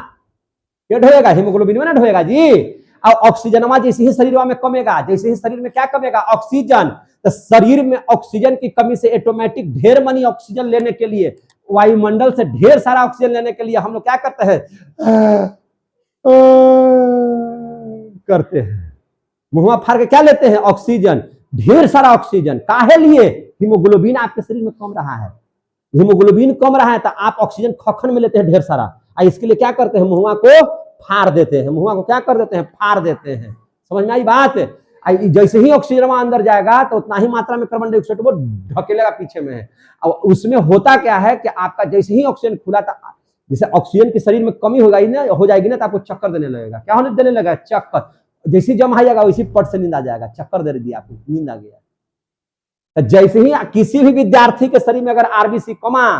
के ढोएगा, हीमोग्लोबिन में ना ढोएगा जी। और ऑक्सीजनमा जैसे ही शरीर में कमेगा, जैसे ही शरीर में क्या कमेगा, ऑक्सीजन, तो शरीर में ऑक्सीजन की कमी से ऑटोमेटिक ढेर मनी ऑक्सीजन लेने के लिए, वायुमंडल से ढेर सारा ऑक्सीजन लेने के लिए हम लोग क्या करते हैं, करते हैं, मुंह फाड़ के क्या लेते हैं, ऑक्सीजन, ढेर सारा ऑक्सीजन। काहे लिए, हीमोग्लोबिन आपके शरीर में कम रहा है, हीमोग्लोबिन कम रहा है तो आप ऑक्सीजन खखन में लेते हैं ढेर सारा, और इसके लिए क्या करते हैं, मुंह को फाड़ देते हैं, मुंह को क्या कर देते हैं, फाड़ देते हैं। समझ में आई बात। जैसे ही ऑक्सीजन अंदर जाएगा तो उतना ही मात्रा में कार्बन डाइऑक्साइड वो ढकेलेगा पीछे में है। और उसमें होता क्या है कि आपका जैसे ही ऑक्सीजन खुला था, जैसे ऑक्सीजन के शरीर में कमी हो जाएगी ना तो आपको चक्कर देने लगेगा। क्या होने देने लगा, चक्कर। जैसे जम आएगा वैसे पट से नींद आ जाएगा, चक्कर दे दिया आपको, नींद आ गया। तो जैसे ही किसी भी विद्यार्थी के शरीर में अगर आरबीसी कमा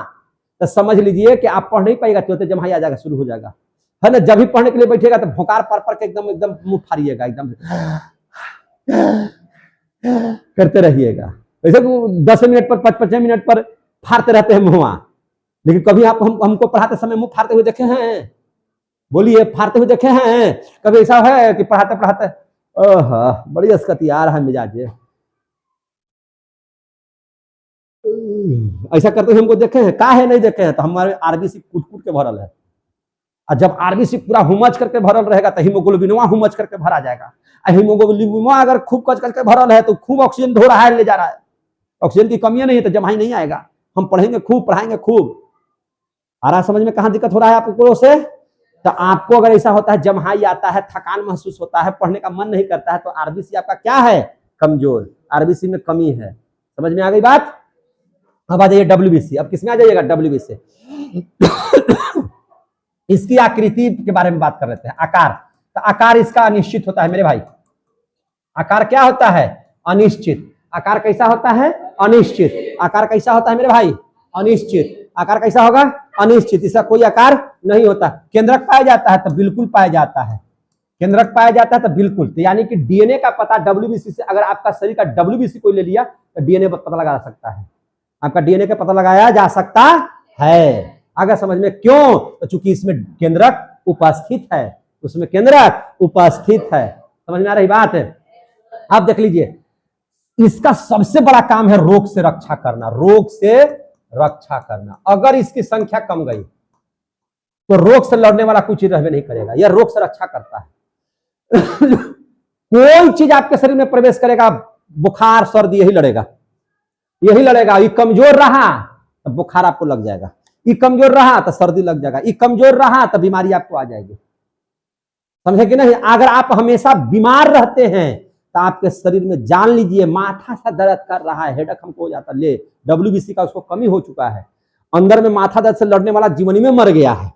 तो समझ लीजिए कि आप पढ़ नहीं पाएगा, तो जमाई आ जाएगा, शुरू हो जाएगा, है ना। जब भी पढ़ने के लिए बैठेगा तो भोकार पर के एकदम एकदम मुंह फाड़िएगा, एकदम करते रहिएगा। वैसे 10 मिनट पर 5 मिनट पर फाड़ते रहते हैं मुंह। लेकिन कभी आप हमको पढ़ाते समय मुंह फाड़ते हुए देखे हैं? बोलिए, फाड़ते हुए देखे हैं? कभी ऐसा है कि पढ़ाते पढ़ाते बड़ी अस्कती आ रहा है मिजाज, ऐसा करते हुए हमको देखे हैं? काहे नहीं देखे हैं? तो हमारे आरबीसी कूट कूट के भरल है। और जब आरबीसी पूरा हुमच करके भरल रहेगा तो हीमोग्लोबिनवा हुमच करके भरा जाएगा। हीमोग्लोबिनवा अगर खूब कच करके भरल है तो खूब ऑक्सीजन ढो रहा है, ले जा रहा है। ऑक्सीजन की कमी नहीं है तो जमाई नहीं आएगा। हम पढ़ेंगे खूब, पढ़ाएंगे खूब। आ रहा समझ में कहां दिक्कत हो रहा है आपको से? तो आपको अगर ऐसा होता है, जमाई आता है, थकान महसूस होता है, पढ़ने का मन नहीं करता है, तो आरबीसी आपका क्या है, कमजोर, आरबीसी में कमी है। समझ में आ गई बात? अब आ जाइए डब्ल्यूबीसी। अब किसमें आ जाइएगा, डब्ल्यूबीसी। इसकी आकृति के बारे में बात कर रहे थे, आकार। तो आकार इसका अनिश्चित होता है मेरे भाई। आकार क्या होता है, अनिश्चित। आकार कैसा होता है, अनिश्चित। आकार कैसा होता है मेरे भाई, अनिश्चित। आकार कैसा होगा, अनिश्चित। इसका कोई आकार नहीं होता। केंद्रक पाया जाता है तो बिल्कुल पाया जाता है, केंद्रक पाया जाता है तो बिल्कुल। तो यानी कि डीएनए का पता डब्ल्यूबीसी से, अगर आपका शरीर का डब्ल्यूबीसी कोई ले लिया तो डीएनए पर पता लगा सकता है, आपका डीएनए का पता लगाया जा सकता है। अगर समझ में, क्यों? तो चूंकि इसमें केंद्रक उपस्थित है, उसमें केंद्रक उपस्थित है। समझ में आ रही बात है? आप देख लीजिए, इसका सबसे बड़ा काम है रोग से रक्षा करना, रोग से रक्षा करना। अगर इसकी संख्या कम गई तो रोग से लड़ने वाला कुछ ही रहने नहीं करेगा। यह रोग से रक्षा करता है। कोई चीज आपके शरीर में प्रवेश करेगा, बुखार सर्दी यही लड़ेगा, यही लड़ेगा। ये कमजोर रहा तो बुखार आपको लग जाएगा, ये कमजोर रहा तो सर्दी लग जाएगा, ये कमजोर रहा तो बीमारी आपको आ जाएगी। समझे कि नहीं? अगर आप हमेशा बीमार रहते हैं तो आपके शरीर में, जान लीजिए, माथा सा दर्द कर रहा है, हेडेक हमको हो जाता, ले डब्ल्यूबीसी का उसको कमी हो चुका है, अंदर में माथा दर्द से लड़ने वाला जीवनी में मर गया है।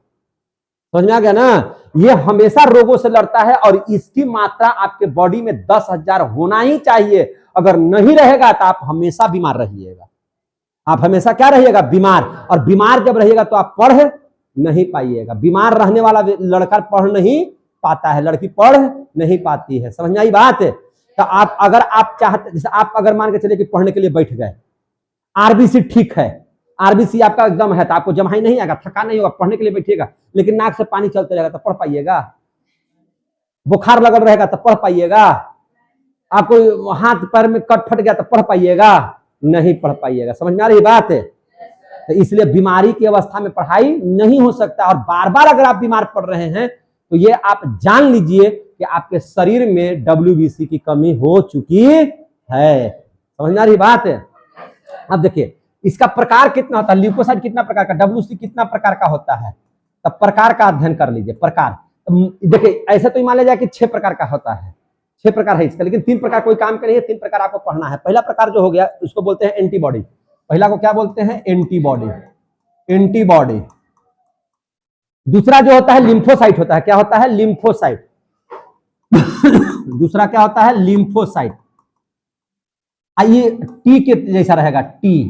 समझ में आ गया ना? ये हमेशा रोगों से लड़ता है और इसकी मात्रा आपके बॉडी में 10,000 होना ही चाहिए। अगर नहीं रहेगा तो आप हमेशा बीमार रहिएगा। आप हमेशा क्या रहिएगा, बीमार। और बीमार जब रहिएगा तो आप पढ़ नहीं पाइएगा। बीमार रहने वाला लड़का पढ़ नहीं पाता है, लड़की पढ़ नहीं पाती है। समझ में आई बात? तो आप अगर आप चाहते, जैसे आप अगर मान के चले कि पढ़ने के लिए बैठ गए, आरबीसी ठीक है, आरबीसी आपका एकदम है, तो आपको जमाई नहीं आएगा, थकान नहीं होगा, पढ़ने के लिए बैठिएगा। लेकिन नाक से पानी चलते रहेगा तो पढ़ पाइएगा? बुखार लगल रहेगा तो पढ़ पाइएगा? आपको हाथ पैर में कट फट गया तो पढ़ पाइएगा? नहीं पढ़ पाइएगा। समझ में आ रही बात है? तो इसलिए बीमारी की अवस्था में पढ़ाई नहीं हो सकता। और बार बार अगर आप बीमार पड़ रहे हैं तो ये आप जान लीजिए कि आपके शरीर में डब्ल्यूबीसी की कमी हो चुकी है। समझ में आ रही बात है? अब देखिए, इसका प्रकार कितना होता है, ल्यूकोसाइट कितना प्रकार का, डब्ल्यूसी कितना प्रकार का होता है, तब प्रकार का अध्ययन कर लीजिए। प्रकार देखिए, ऐसे तो मान लिया जाए कि 6 प्रकार का होता है, 6 प्रकार है इसका, लेकिन 3 प्रकार कोई काम के नहीं है, 3 प्रकार आपको पढ़ना है। पहला प्रकार जो हो गया उसको बोलते हैं एंटीबॉडी। पहला को क्या बोलते हैं, एंटीबॉडी, एंटीबॉडी। दूसरा जो होता है लिम्फोसाइट होता है। क्या होता है, लिम्फोसाइट। दूसरा क्या होता है, लिम्फोसाइट। ये टी के जैसा रहेगा, टी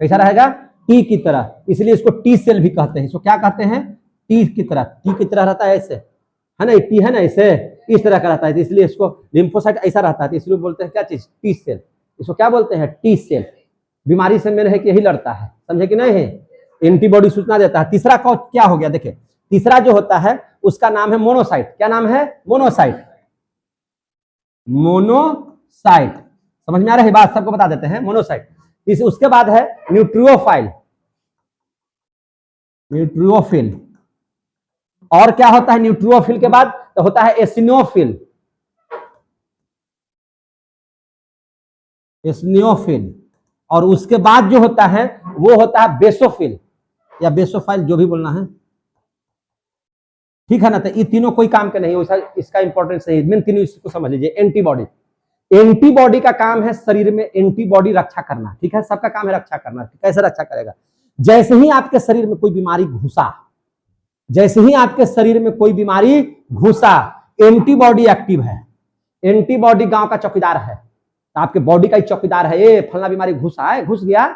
कैसा रहेगा, टी की तरह, इसलिए इसको टी सेल भी कहते हैं। इसको क्या कहते हैं, टी की तरह, टी की तरह रहता है ऐसे, है ना, टी है ना, ऐसे इस तरह का रहता है, इसलिए इसको लिम्फोसाइट ऐसा रहता है, इसलिए बोलते हैं क्या चीज, टी सेल। इसको क्या बोलते हैं? T cell. बीमारी से मेन है कि यही लड़ता है, समझे कि नहीं? एंटीबॉडी सूचना देता है। तीसरा क्या हो गया? देखिए तीसरा जो होता है उसका नाम है मोनोसाइट। क्या नाम है? मोनोसाइट। मोनोसाइट, समझ में आ रही बात? सबको बता देते हैं मोनोसाइट। उसके बाद है न्यूट्रियोफाइल, न्यूट्रियोफिल। और क्या होता है न्यूट्रियोफिल के बाद? तो होता है एसिनोफिल, एसिनोफिल। और उसके बाद जो होता है वो होता है बेसोफिल या बेसोफाइल, जो भी बोलना है, ठीक है ना? तो ये तीनों कोई काम के नहीं है, इसका इंपॉर्टेंस नहीं। मेन तीनों इसको समझ लीजिए। एंटीबॉडी, एंटीबॉडी का काम है शरीर में एंटीबॉडी रक्षा करना, ठीक है? सबका काम है रक्षा करना। कैसे रक्षा करेगा? जैसे ही आपके शरीर में कोई बीमारी घुसा, जैसे ही आपके शरीर में कोई बीमारी घुसा, एंटीबॉडी एक्टिव है। एंटीबॉडी गांव का चौकीदार है, आपके बॉडी का ही चौकीदार है। ये फलना बीमारी घुसा है, घुस गया,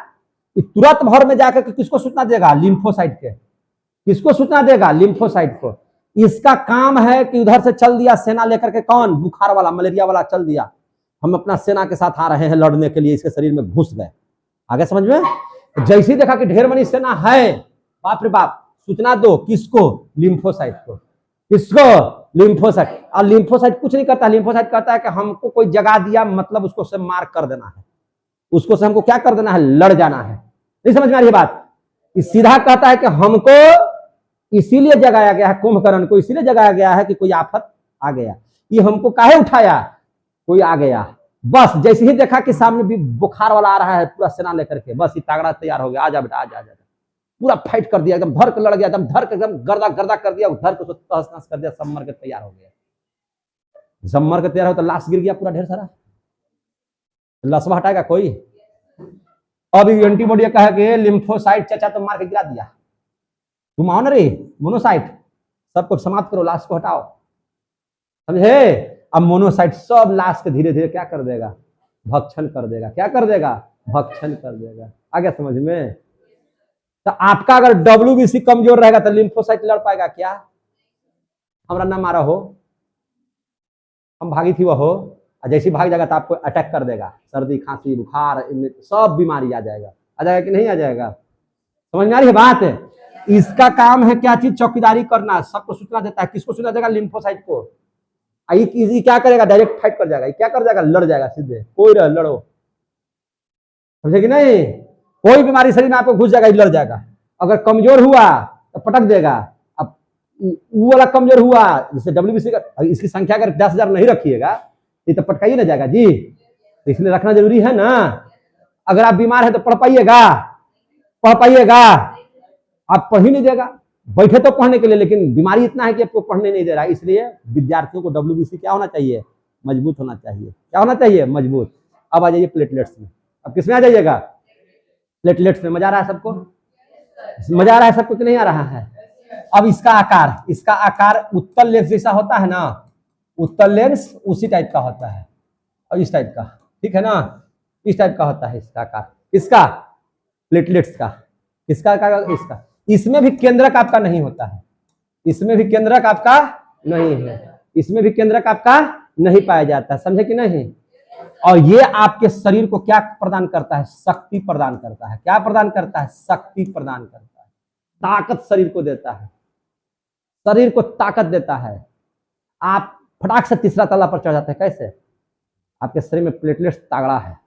तुरंत भर में जाकर के किसको सूचना देगा? लिम्फोसाइट के। किसको सूचना देगा? लिम्फोसाइट को। इसका काम है कि उधर से चल दिया सेना लेकर के, कौन? बुखार वाला, मलेरिया वाला चल दिया, हम अपना सेना के साथ आ रहे हैं लड़ने के लिए, इसके शरीर में घुस गए। आगे समझ में? जैसे ही देखा कि ढेर मनी सेना है, बाप रे बाप, सूचना दो। किसको? लिम्फोसाइट को। किसको? लिम्फोसाइट। और लिम्फोसाइट कुछ नहीं करता, लिम्फोसाइट कहता है कि हमको कोई जगा दिया, मतलब उसको से मार कर देना है, उसको से हमको क्या कर देना है? लड़ जाना है। नहीं समझ में आ रही बात? सीधा कहता है कि हमको इसीलिए जगाया गया है, कुंभकर्ण को इसीलिए जगाया गया है कि कोई आफत आ गया, ये हमको काहे उठाया? कोई आ गया। बस जैसे ही देखा कि सामने भी बुखार वाला आ रहा है पूरा सेना लेकर के, बस ये तागड़ा तैयार हो गया, आजा बेटा आजा आजा, पूरा फाइट कर दिया, एकदम धर के लड़ गया, एकदम धर के एकदम गर्दा गर्दा कर दिया, धर के तहस नहस कर दिया, सब मर के तैयार हो गया। सब मर के तैयार हो तो लाश गिर गया पूरा ढेर सारा, लशवा हटाएगा कोई? अब एंटीबॉडी कहा कि लिम्फोसाइट चाचा तो मार के गिरा दिया, तुम आओ ना रे मोनोसाइट, सबको समाप्त करो, लाश को हटाओ, समझे? अब मोनोसाइट सब लाश के धीरे धीरे क्या कर देगा? भक्षण कर देगा। क्या कर देगा? भक्षण कर देगा। आ गया समझ में? तो आपका अगर WBC कमजोर रहेगा तो लिम्फोसाइट लड़ पाएगा क्या? हमरा ना मारा हो, हम भागी थी वो हो, जैसी भाग जाएगा तो आपको अटैक कर देगा, सर्दी खांसी बुखार सब बीमारी आ जाएगा कि नहीं आ जाएगा? समझ में आ रही है बात? इसका काम है क्या चीज? चौकीदारी करना, सबको सूचना देता है। किसको सूचना देगा? लिम्फोसाइट को। ये क्या करेगा? डायरेक्ट फाइट कर जाएगा। क्या कर जाएगा? लड़ जाएगा सीधे, कोई लड़ो, समझे कि नहीं? कोई बीमारी शरीर में आपको घुस जाएगा, लड़ जाएगा। अगर कमजोर हुआ तो पटक देगा। अब वो वाला कमजोर हुआ, जैसे WBC का, इसकी संख्या अगर 10,000 नहीं रखिएगा ये तो पटकाइए ना जाएगा जी, इसलिए रखना जरूरी है ना। अगर आप बीमार है तो पढ़ पाइएगा? आप पढ़ ही नहीं देगा, बैठे तो पढ़ने के लिए, लेकिन बीमारी इतना है कि आपको पढ़ने नहीं दे रहा है। इसलिए विद्यार्थियों को WBC क्या होना चाहिए? मजबूत होना चाहिए। क्या होना चाहिए? मजबूत। अब आ जाइए प्लेटलेट्स में। अब किसमें आ जाइएगा? प्लेटलेट्स में। मजा आ रहा है सबको? मजा आ रहा है सबको कि नहीं आ रहा है? अब इसका आकार उत्तल लेंस जैसा होता है ना, उत्तल लेंस उसी टाइप का होता है, और इस टाइप का, ठीक है ना, इस टाइप का होता है इसका आकार। इसका प्लेटलेट्स का, इसका आकार इसका। इसमें भी केंद्रक आपका नहीं होता है, इसमें भी केंद्रक आपका नहीं है, इसमें भी केंद्रक आपका नहीं पाया जाता है, समझे कि नहीं? और ये आपके शरीर को क्या प्रदान करता है? शक्ति प्रदान करता है। क्या प्रदान करता है? शक्ति प्रदान करता है, ताकत शरीर को देता है, शरीर को ताकत देता है। आप फटाक से तीसरा तला पर चढ़ जाते हैं। कैसे? आपके शरीर में प्लेटलेट्स तगड़ा है।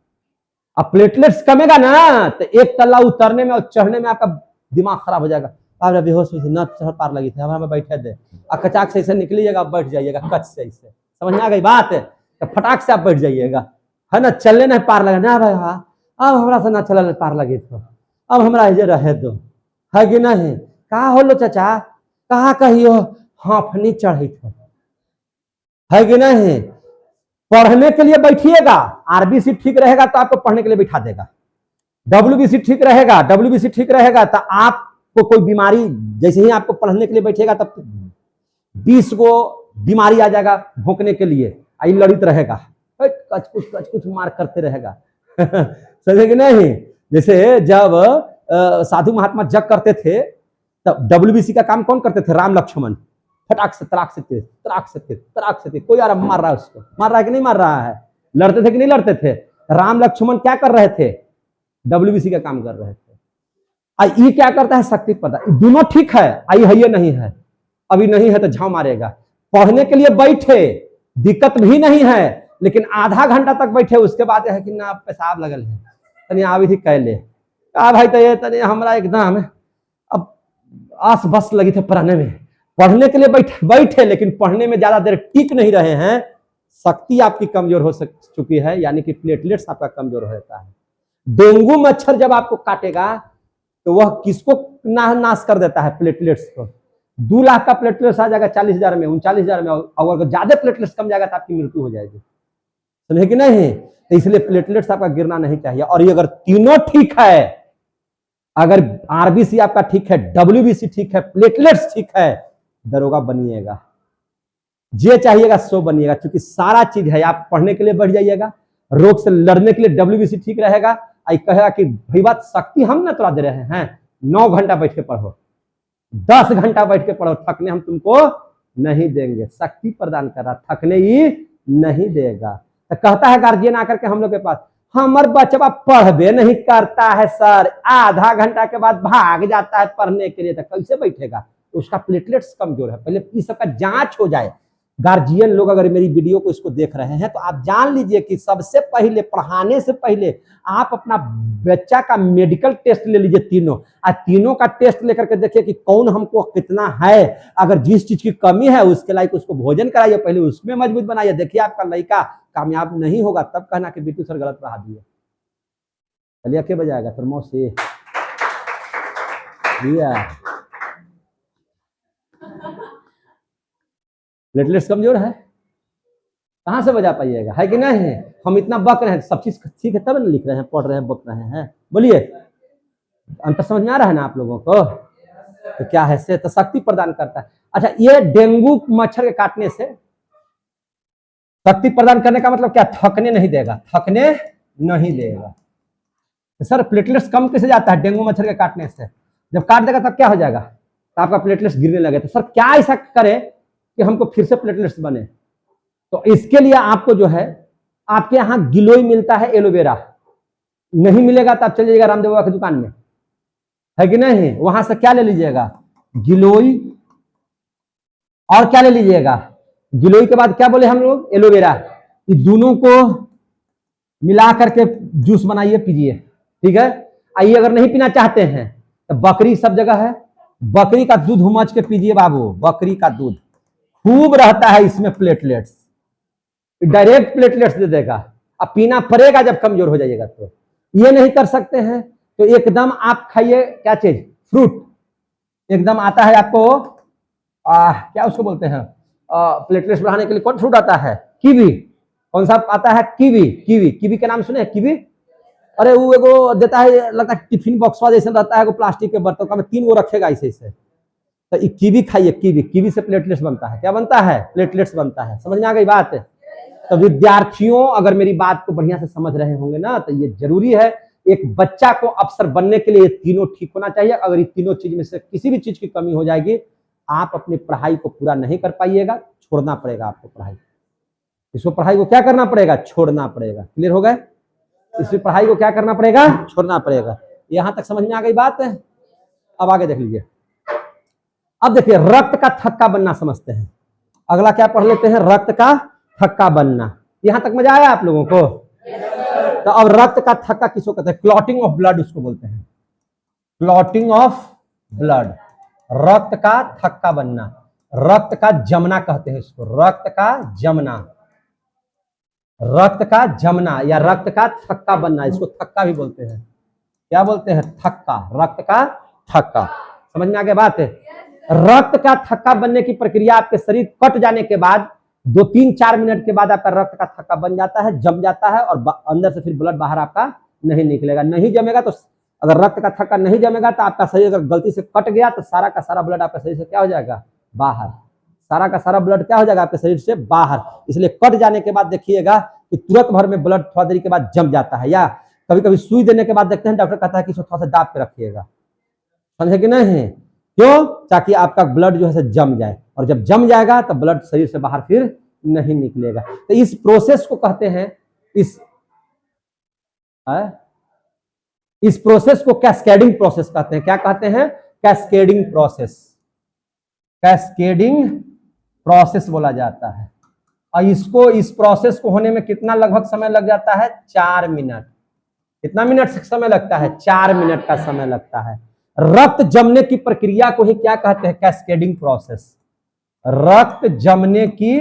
अब प्लेटलेट्स कमेगा ना तो एक तला उतरने में और चढ़ने में आपका दिमाग खराब हो जाएगा। आप बेहोश हुई थी, न चढ़ पार लगी थी, हमें बैठे दे, कचाक से ऐसे निकलिएगा, बैठ जाइएगा कच से ऐसे। समझ में आ गई बात? तो फटाक से आप बैठ जाइएगा, है ना? चलने नहीं पार लगा ना भाई, हाँ अब हमरा से ना चल पार लगी तो अब हमरा इजे रहे दो, है कि नहीं? कहा हो लो चाचा, कहा कहियो हाफनी चढ़ी थो, है कि नहीं? पढ़ने के लिए बैठिएगा, RBC ठीक रहेगा तो आपको पढ़ने के लिए बैठा देगा। WBC ठीक रहेगा तो आपको कोई बीमारी, जैसे ही आपको पढ़ने के लिए बैठेगा तब 20 को बीमारी आ जाएगा भोंकने के लिए, आई लड़ित रहेगा, कच कुछ मार करते रहेगा। समझे कि नहीं? जैसे जब साधु महात्मा जग करते थे तब WBC का काम कौन करते थे? राम लक्ष्मण। फटाक से तराक से कोई यार मार रहा है उसको, मार रहा है कि नहीं मार रहा है? लड़ते थे कि नहीं लड़ते थे? राम लक्ष्मण क्या कर रहे थे? WBC का काम कर रहे थे। ये क्या करता है? शक्ति प्रदान। दोनों ठीक है, आई है ये नहीं है, अभी नहीं है तो झाव मारेगा। पढ़ने के लिए बैठे, दिक्कत भी नहीं है, लेकिन आधा घंटा तक बैठे, उसके बाद है कि ना पेशाब लगल है, तनी आवी थी कह ले का भाई, तो ये तनी हमरा एकदम अब आस बस लगी थे पढ़ने में। पढ़ने के लिए बैठे लेकिन पढ़ने में ज्यादा देर टिक नहीं रहे हैं, शक्ति आपकी कमजोर हो चुकी है, यानी कि प्लेटलेट्स आपका कमजोर हो जाता है। डेंगू मच्छर जब आपको काटेगा तो वह किसको नाश कर देता है? प्लेटलेट्स को। 2 लाख का प्लेटलेट्स आ जाएगा 40,000 में, 39,000 में, और अगर ज्यादा प्लेटलेट्स कम जाएगा तो आपकी मृत्यु हो जाएगी, समझे कि नहीं? तो इसलिए प्लेटलेट्स आपका गिरना नहीं चाहिए। और ये अगर तीनों ठीक है, अगर आरबीसी आपका ठीक है, WBC ठीक है, प्लेटलेट्स ठीक है, दरोगा बनिएगा, जे चाहिएगा सो बनिएगा, क्योंकि सारा चीज है। आप पढ़ने के लिए बढ़ जाइएगा, रोग से लड़ने के लिए WBC ठीक रहेगा। आई कहेगा कि भाई बात शक्ति हम ना तोड़ा दे रहे हैं, 9 घंटा बैठ के पढ़ो, 10 घंटा बैठ के पढ़ो, थकने हम तुमको नहीं देंगे। शक्ति प्रदान कर रहा, थकने ही नहीं देगा। तो कहता है गार्जियन आकर के हम लोग के पास, हमार बच्चा पढ़बे नहीं करता है सर, आधा घंटा के बाद भाग जाता है पढ़ने के लिए, तो कैसे बैठेगा? उसका प्लेटलेट्स कमजोर है। पहले इस सबका जांच हो जाए। गार्जियन लोग अगर मेरी वीडियो को इसको देख रहे हैं तो आप जान लीजिए कि सबसे पहले, पढ़ाने से पहले आप अपना बच्चा का मेडिकल टेस्ट ले लीजिए, तीनों का टेस्ट लेकर के देखिए कि कौन हमको कितना है। अगर जिस चीज की कमी है उसके लायक उसको भोजन कराइए, पहले उसमें मजबूत बनाइए। देखिए आपका लड़का कामयाब नहीं होगा तब कहना कि बिट्टू सर गलत पढ़ा दिए। चलिए क्या बजाएगा फिर मौसी प्लेटलेट्स कमजोर है, कहां से बजा पाइएगा? है कि नहीं? हम इतना बक रहे हैं, सब चीज ठीक है तब ना लिख रहे हैं, पढ़ रहे हैं, बक रहे हैं। बोलिए, अंतर समझ में आ रहा है ना आप लोगों को? तो क्या है से? तो शक्ति प्रदान करता है। अच्छा, ये डेंगू मच्छर के काटने से शक्ति प्रदान करने का मतलब क्या? थकने नहीं देगा, थकने नहीं देगा। तो सर प्लेटलेट्स कम कैसे जाता है डेंगू मच्छर के काटने से? जब काट देगा तब क्या हो जाएगा? तो आपका प्लेटलेट्स गिरने लगे। तो सर क्या ऐसा करे कि हमको फिर से प्लेटलेट्स बने? तो इसके लिए आपको जो है, आपके यहाँ गिलोय मिलता है, एलोवेरा नहीं मिलेगा तो आप चल जाइएगा रामदेव बाबा की दुकान में, है कि नहीं? वहां से क्या ले लीजिएगा? गिलोय। और क्या ले लीजिएगा? गिलोय के बाद क्या बोले हम लोग? एलोवेरा। ये दोनों को मिला करके जूस बनाइए, पीजिए, ठीक है? आइए, अगर नहीं पीना चाहते हैं तो बकरी सब जगह है, बकरी का दूध उमच के पीजिए बाबू, बकरी का दूध खूब रहता है इसमें प्लेटलेट्स, डायरेक्ट प्लेटलेट्स दे देगा। अब पीना पड़ेगा जब कमजोर हो जाइएगा। तो ये नहीं कर सकते हैं तो एकदम आप खाइए, क्या चीज? फ्रूट। एकदम आता है आपको, क्या उसको बोलते हैं, प्लेटलेट्स बढ़ाने के लिए कौन फ्रूट आता है? कीवी। कौन सा आता है? कीवी। कीवी, कीवी का नाम सुने? कीवी। अरे वो एगो देता है, लगता है टिफिन बॉक्स जैसे रहता है, वो प्लास्टिक के बर्तन का में 3 गो रखेगा ऐसे। तो कीवी खाइए, कीवी। कीवी से प्लेटलेट्स बनता है। क्या बनता है? प्लेटलेट्स बनता है। समझ में आ गई बात? तो विद्यार्थियों, अगर मेरी बात को बढ़िया से समझ रहे होंगे ना, तो ये जरूरी है, एक बच्चा को अफसर बनने के लिए ये तीनों ठीक होना चाहिए। अगर ये तीनों चीज में से किसी भी चीज की कमी हो जाएगी, आप अपनी पढ़ाई को पूरा नहीं कर पाइएगा, छोड़ना पड़ेगा आपको पढ़ाई। इसको पढ़ाई को क्या करना पड़ेगा? छोड़ना पड़ेगा। क्लियर हो गए? इसमें पढ़ाई को क्या करना पड़ेगा? छोड़ना पड़ेगा। यहां तक समझ में आ गई बात है? अब आगे देख लीजिए। अब देखिए, रक्त का थक्का बनना समझते हैं। अगला क्या पढ़ लेते हैं? रक्त का थक्का बनना। यहां तक मजा आया आप लोगों को? तो अब रक्त का थक्का किसको कहते हैं? क्लॉटिंग ऑफ ब्लड उसको बोलते हैं, क्लॉटिंग ऑफ ब्लड। रक्त का थक्का बनना, रक्त का जमना कहते हैं इसको, रक्त का जमना, रक्त का जमना या रक्त का थक्का बनना, इसको थक्का भी बोलते हैं। क्या बोलते हैं? थक्का, रक्त का थक्का। समझ में आ गया बात? रक्त का थक्का बनने की प्रक्रिया आपके शरीर कट जाने के बाद 2-3-4 मिनट के बाद आपका रक्त का थक्का बन जाता है, जम जाता है, और अंदर से फिर ब्लड बाहर आपका नहीं निकलेगा। नहीं जमेगा तो, अगर रक्त का थक्का नहीं जमेगा तो आपका शरीर अगर गलती से कट गया तो सारा का सारा ब्लड आपका शरीर से क्या हो जाएगा? बाहर। सारा का सारा ब्लड क्या हो जाएगा? आपके शरीर से बाहर। इसलिए कट जाने के बाद देखिएगा कि तुरंत भर में ब्लड थोड़ा देरी के बाद जम जाता है, या कभी कभी सुई देने के बाद देखते हैं डॉक्टर कहता है कि इसको थोड़ा सा दाब के रखिएगा। समझे कि नहीं? क्यों? ताकि आपका ब्लड जो है जम जाए, और जब जम जाएगा तो ब्लड शरीर से बाहर फिर नहीं निकलेगा। तो इस प्रोसेस को कहते हैं, इस है? इस प्रोसेस को कैस्केडिंग प्रोसेस कहते हैं। क्या कहते हैं? Cascading process. कैस्केडिंग प्रोसेस बोला जाता है। और इस प्रोसेस को होने में कितना लगभग समय लग जाता है? 4 मिनट। कितना मिनट समय लगता है? 4 मिनट का समय लगता है। रक्त जमने की प्रक्रिया को ही क्या कहते हैं? Cascading process. रक्त जमने की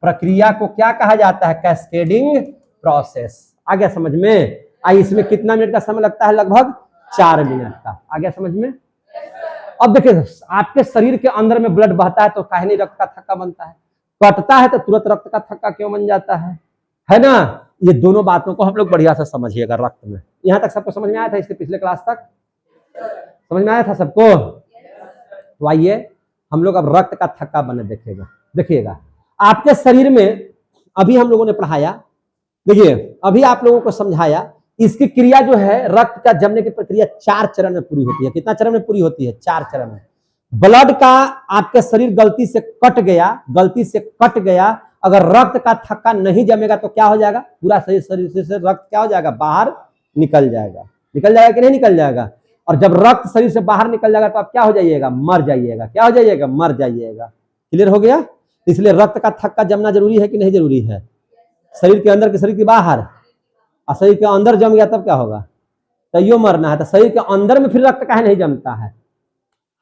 प्रक्रिया को क्या कहा जाता है? Cascading process. आ गया समझ में? इसमें कितना मिनट का समय लगता है? लगभग 4 मिनट का। आ गया समझ में? अब देखिए, आपके शरीर के अंदर में ब्लड बहता है तो काहे नहीं रक्त का थक्का बनता है? कटता है तो तुरंत रक्त का थक्का क्यों बन जाता है ना? ये दोनों बातों को हम लोग बढ़िया से समझिएगा। रक्त में यहां तक सबको समझ में आया था? इसके पिछले क्लास तक समझ में आया था सबको? तो आइए हम लोग अब रक्त का थक्का बने देखिएगा। आपके शरीर में अभी हम लोगों ने पढ़ाया, देखिए अभी आप लोगों को समझाया, इसकी क्रिया जो है रक्त का जमने की प्रक्रिया 4 चरण में पूरी होती है। कितना चरण में पूरी होती है? 4 चरण में। ब्लड का आपके शरीर गलती से कट गया, अगर रक्त का थक्का नहीं जमेगा तो क्या हो जाएगा? पूरा शरीर से रक्त क्या हो जाएगा? बाहर निकल जाएगा। निकल जाएगा कि नहीं निकल जाएगा? और जब रक्त शरीर से बाहर निकल जाएगा तो आप क्या हो जाइएगा? मर जाइएगा। क्या हो जाइएगा? मर जाइएगा। क्लियर हो गया? इसलिए रक्त का थक्का जमना जरूरी है कि नहीं जरूरी है? शरीर के अंदर के शरीर के बाहर, और शरीर के अंदर जम गया तब क्या होगा? तैयो मरना है। तो शरीर के अंदर में फिर रक्त काहे नहीं जमता है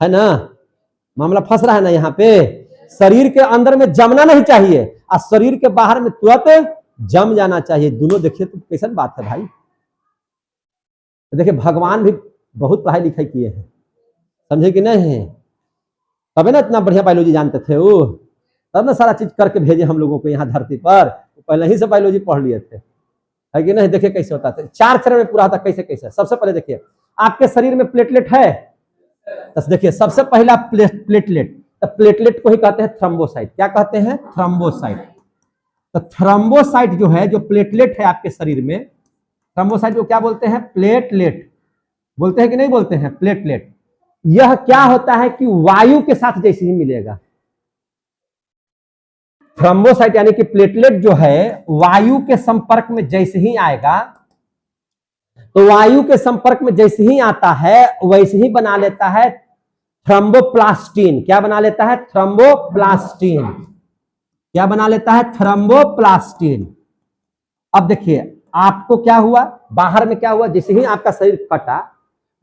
ना? मामला फंस रहा है ना यहाँ पे। शरीर के अंदर में जमना नहीं चाहिए और शरीर के बाहर में तुरंत जम जाना चाहिए। दोनों देखिए तो कैसी बात है भाई। देखिए भगवान भी बहुत पढ़ाई लिखाई किए हैं, समझे कि नहीं? तबे ना इतना बढ़िया बायोलॉजी जानते थे वो, तब ना सारा चीज करके भेजे हम लोगों को यहाँ धरती पर। पहले ही से बायोलॉजी पढ़ लिए थे, है कि नहीं? देखिए कैसे होता था। 4 चरण में पूरा होता। कैसे? सबसे पहले देखिए आपके शरीर में प्लेटलेट है। तो देखिए सबसे पहला प्लेटलेट, तो प्लेटलेट को ही कहते हैं थ्रोम्बोसाइट। क्या कहते हैं? थ्रोम्बोसाइट। तो थ्रोम्बोसाइट जो है, जो प्लेटलेट है आपके शरीर में, थ्रोम्बोसाइट को क्या बोलते हैं? प्लेटलेट बोलते हैं कि नहीं बोलते हैं? प्लेटलेट। यह क्या होता है कि वायु के साथ जैसे ही मिलेगा, थ्रोम्बोसाइट यानी कि प्लेटलेट जो है वायु के संपर्क में जैसे ही आएगा, तो वायु के संपर्क में जैसे ही आता है वैसे ही बना लेता है थ्रोम्बोप्लास्टिन। क्या बना लेता है? थ्रोम्बोप्लास्टिन। क्या बना लेता है? थ्रोम्बोप्लास्टिन। अब देखिए आपको क्या हुआ, बाहर में क्या हुआ? जैसे ही आपका शरीर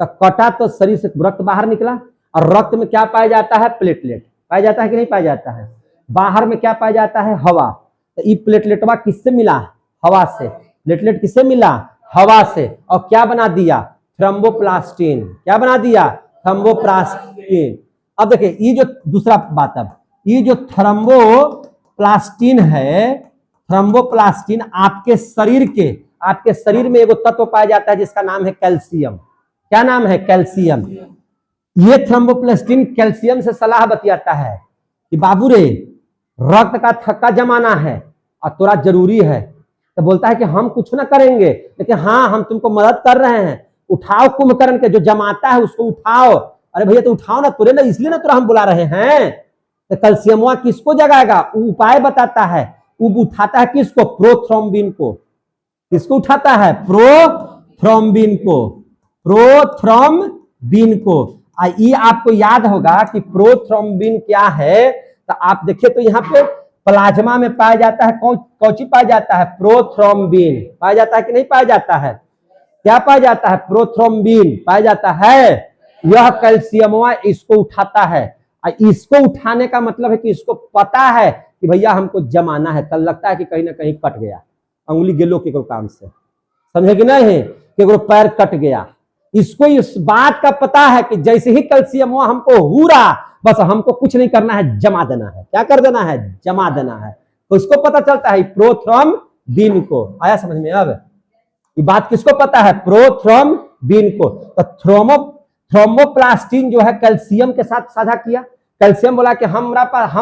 कटा तो शरीर से रक्त बाहर निकला, और रक्त में क्या पाया जाता है? प्लेटलेट पाया जाता है कि नहीं पाया जाता है? बाहर में क्या पाया जाता है? हवा। तो ये प्लेटलेटवा किससे मिला? हवा से। प्लेटलेट किससे मिला? हवा से। और क्या बना दिया? थ्रोम्बोप्लास्टिन। क्या बना दिया? थ्रोम्बोप्लास्टिन। अब देखिए ये जो दूसरा बात, अब ये जो थ्रोम्बोप्लास्टिन है, थ्रोम्बोप्लास्टिन आपके शरीर में एगो तत्व पाया जाता है जिसका नाम है कैल्शियम। क्या नाम है? कैल्शियम। ये थ्रोम्बोप्लास्टिन कैल्शियम से सलाह बतियाता है कि बाबू रे रक्त का थक्का जमाना है और थोड़ा जरूरी है। तो बोलता है कि हम कुछ ना करेंगे, लेकिन हाँ हम तुमको मदद कर रहे हैं। उठाओ कुंभकर्ण के जो जमाता है उसको उठाओ। अरे भैया तो उठाओ ना, तुरे ना, इसलिए ना तुरा हम बुला रहे हैं। तो कैल्शियम किसको जगाएगा? उपाय बताता है। वो उठाता है किसको? प्रोथ्रोम्बिन को। किसको उठाता है? प्रोथ्रोम्बिन को। प्रोथ्रोम्बिन को। ये आपको याद होगा कि प्रोथ्रोम्बिन क्या है। तो आप देखिए तो यहाँ पे प्लाज्मा में पाया जाता है। कौन सी पाया जाता है? प्रोथ्रोम्बिन पाया जाता है कि नहीं पाया जाता है? क्या पाया जाता है? प्रोथ्रोम्बिन पाया जाता है। यह कैल्शियम इसको उठाता है। इसको उठाने का मतलब है कि इसको पता है कि भैया हमको जमाना है। कल लगता है कि कहीं ना कहीं कट गया, अंगुली गेलो के काम से, समझे कि नहीं? कि पैर कट गया। इसको इस बात का पता है कि जैसे ही कैल्शियम हमको हुआ, बस हमको कुछ नहीं करना है, जमा देना है। क्या कर देना है? जमा देना है। तो इसको पता चलता है प्रोथ्रोम्बिन को। आया समझ में? अब ये बात किसको पता है? प्रोथ्रोम्बिन को। तो थ्रोम्बोप्लास्टिन जो है कैल्शियम के साथ साझा किया। कैल्शियम बोला कि हम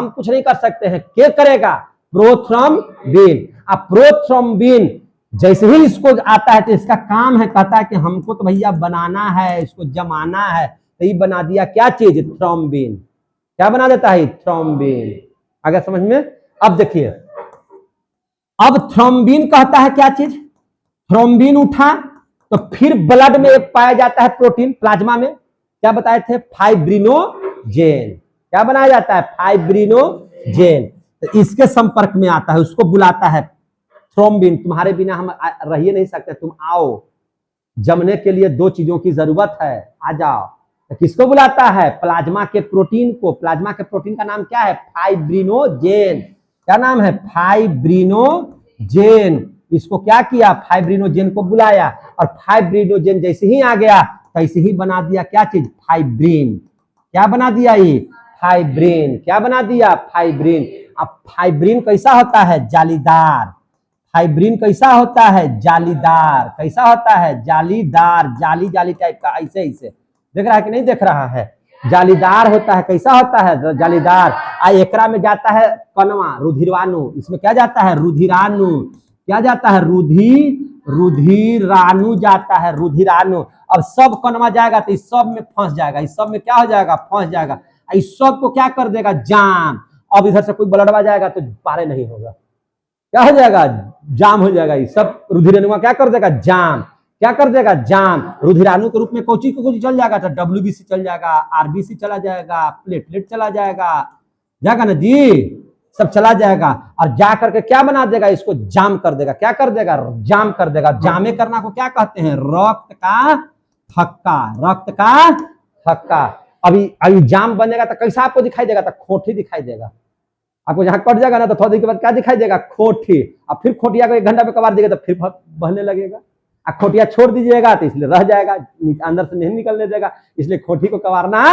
कुछ नहीं कर सकते हैं। क्या करेगा? प्रोथ्रोम्बिन। अब प्रोथ्रोम्बिन जैसे ही इसको आता है तो इसका काम है, कहता है कि हमको तो भैया बनाना है, इसको जमाना है। तो ये बना दिया क्या चीज? थ्रोम्बिन। क्या बना देता है? थ्रोम्बिन। अगर समझ में? अब देखिए, अब थ्रोम्बिन कहता है क्या चीज? थ्रोम्बिन उठा तो फिर ब्लड में एक पाया जाता है प्रोटीन, प्लाज्मा में क्या बताए थे, फाइब्रिनोजेन। क्या बनाया जाता है, फाइब्रिनोजेन। तो इसके संपर्क में आता है, उसको बुलाता है थ्रोम्बिन। तुम्हारे बिना हम रह ही नहीं सकते, तुम आओ, जमने के लिए दो चीजों की जरूरत है, आ जाओ। तो किसको बुलाता है, प्लाज्मा के प्रोटीन को। प्लाज्मा के प्रोटीन का नाम क्या है, फाइब्रिनोजेन। क्या नाम है, फाइब्रिनोजेन। इसको क्या किया, फाइब्रिनोजेन को बुलाया, और फाइब्रिनोजेन जैसे ही आ गया तैसे ही बना दिया क्या चीज, फाइब्रिन। क्या बना दिया, ये फाइब्रिन। क्या बना दिया, फाइब्रिन। अब फाइब्रिन कैसा होता है, जालीदार। फाइब्रिन कैसा होता है, जालीदार। कैसा होता है, जालीदार, जाली जाली टाइप का, ऐसे ऐसे देख रहा है कि नहीं देख रहा है, जालीदार होता है। कैसा होता है, जालीदार। एकरा में जाता है कनवा, रुधिराणु। इसमें क्या जाता है, रुधिराणु। क्या जाता है, रुधिराणु जाता है, रुधिराणु। अब सब कनवा जाएगा तो इस सब में फंस जाएगा, इस सब में क्या हो जाएगा, फंस जाएगा। इस सब को क्या कर देगा, जाम। अब इधर से कोई ब्लडवा जाएगा तो पारे नहीं होगा, क्या हो जाएगा, जाम हो जाएगा। ये सब रुधिराणु क्या कर देगा, जाम। क्या कर देगा, जाम। रुधिराणु के रूप में कोची को कोची चल जाएगा, तो WBC चल जाएगा, RBC चला जाएगा, प्लेटलेट चला जाएगा, जाएगा ना जी, सब चला जाएगा। और जा करके क्या बना देगा, इसको जाम कर देगा। क्या कर देगा, जाम कर देगा। जामे करना को क्या कहते हैं, रक्त का थक्का। रक्त का थक्का। अभी जाम बनेगा तो कैसा आपको दिखाई देगा, तो खोटी दिखाई देगा आपको। जहां कट जाएगा ना तो थोड़ी देर के बाद क्या दिखाई देगा, खोटी। अब फिर खोटिया को 1 घंटा पे कबार देगा तो फिर बहने लगेगा। खोटिया छोड़ दीजिएगा तो इसलिए रह जाएगा, अंदर से नहीं निकलने देगा, इसलिए खोटी को कबारना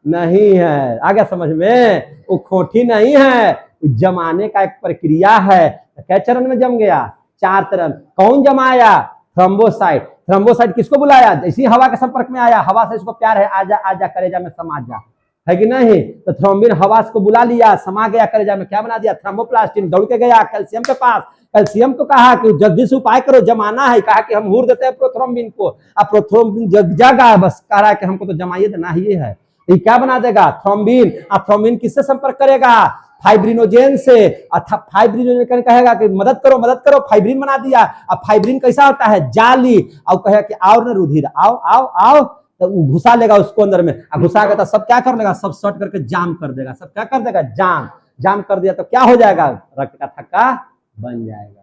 नहीं है। आ गया समझ में, वो खोटी नहीं है, जमाने का एक प्रक्रिया है। क्या चरण में जम गया, 4 चरण। कौन जमाया, थ्रोम्बोसाइट। थ्रोम्बोसाइट किसको बुलाया, जैसे हवा के संपर्क में आया, हवा से इसको प्यार है, आजा आजा करेजा में समा जा, है कि नहीं। तो थ्रोम्बिन हवा को बुला लिया, समा गया करेजा में, क्या बना दिया, थ्रोम्बोप्लास्टिन। दौड़ के गया कैल्शियम के पास, कैल्शियम को कहा कि जल्दी से उपाय करो, जमाना है। कहा कि हम हूर देते हैं प्रोथ्रोम्बिन को। अब प्रोथ्रोम्बिन जगा, बस कह रहा है कि हमको तो जमाइए देना ही है। ये क्या बना देगा, थ्रोम्बिन। अब थ्रोम्बिन किससे संपर्क करेगा, फाइब्रिनोजेन से। फाइब्रिनोजेन कहेगा कि मदद करो मदद करो, फाइब्रिन बना दिया। अब फाइब्रिन कैसा होता है, जाली। और कहेगा कि आओ ना रुधिर, आओ आओ आओ, तो घुसा लेगा उसको अंदर में। घुसा के तो सब क्या कर लेगा, सब शॉर्ट करके जाम कर देगा। सब क्या कर देगा, जाम। जाम कर दिया तो क्या हो जाएगा, रक्त का थक्का बन जाएगा।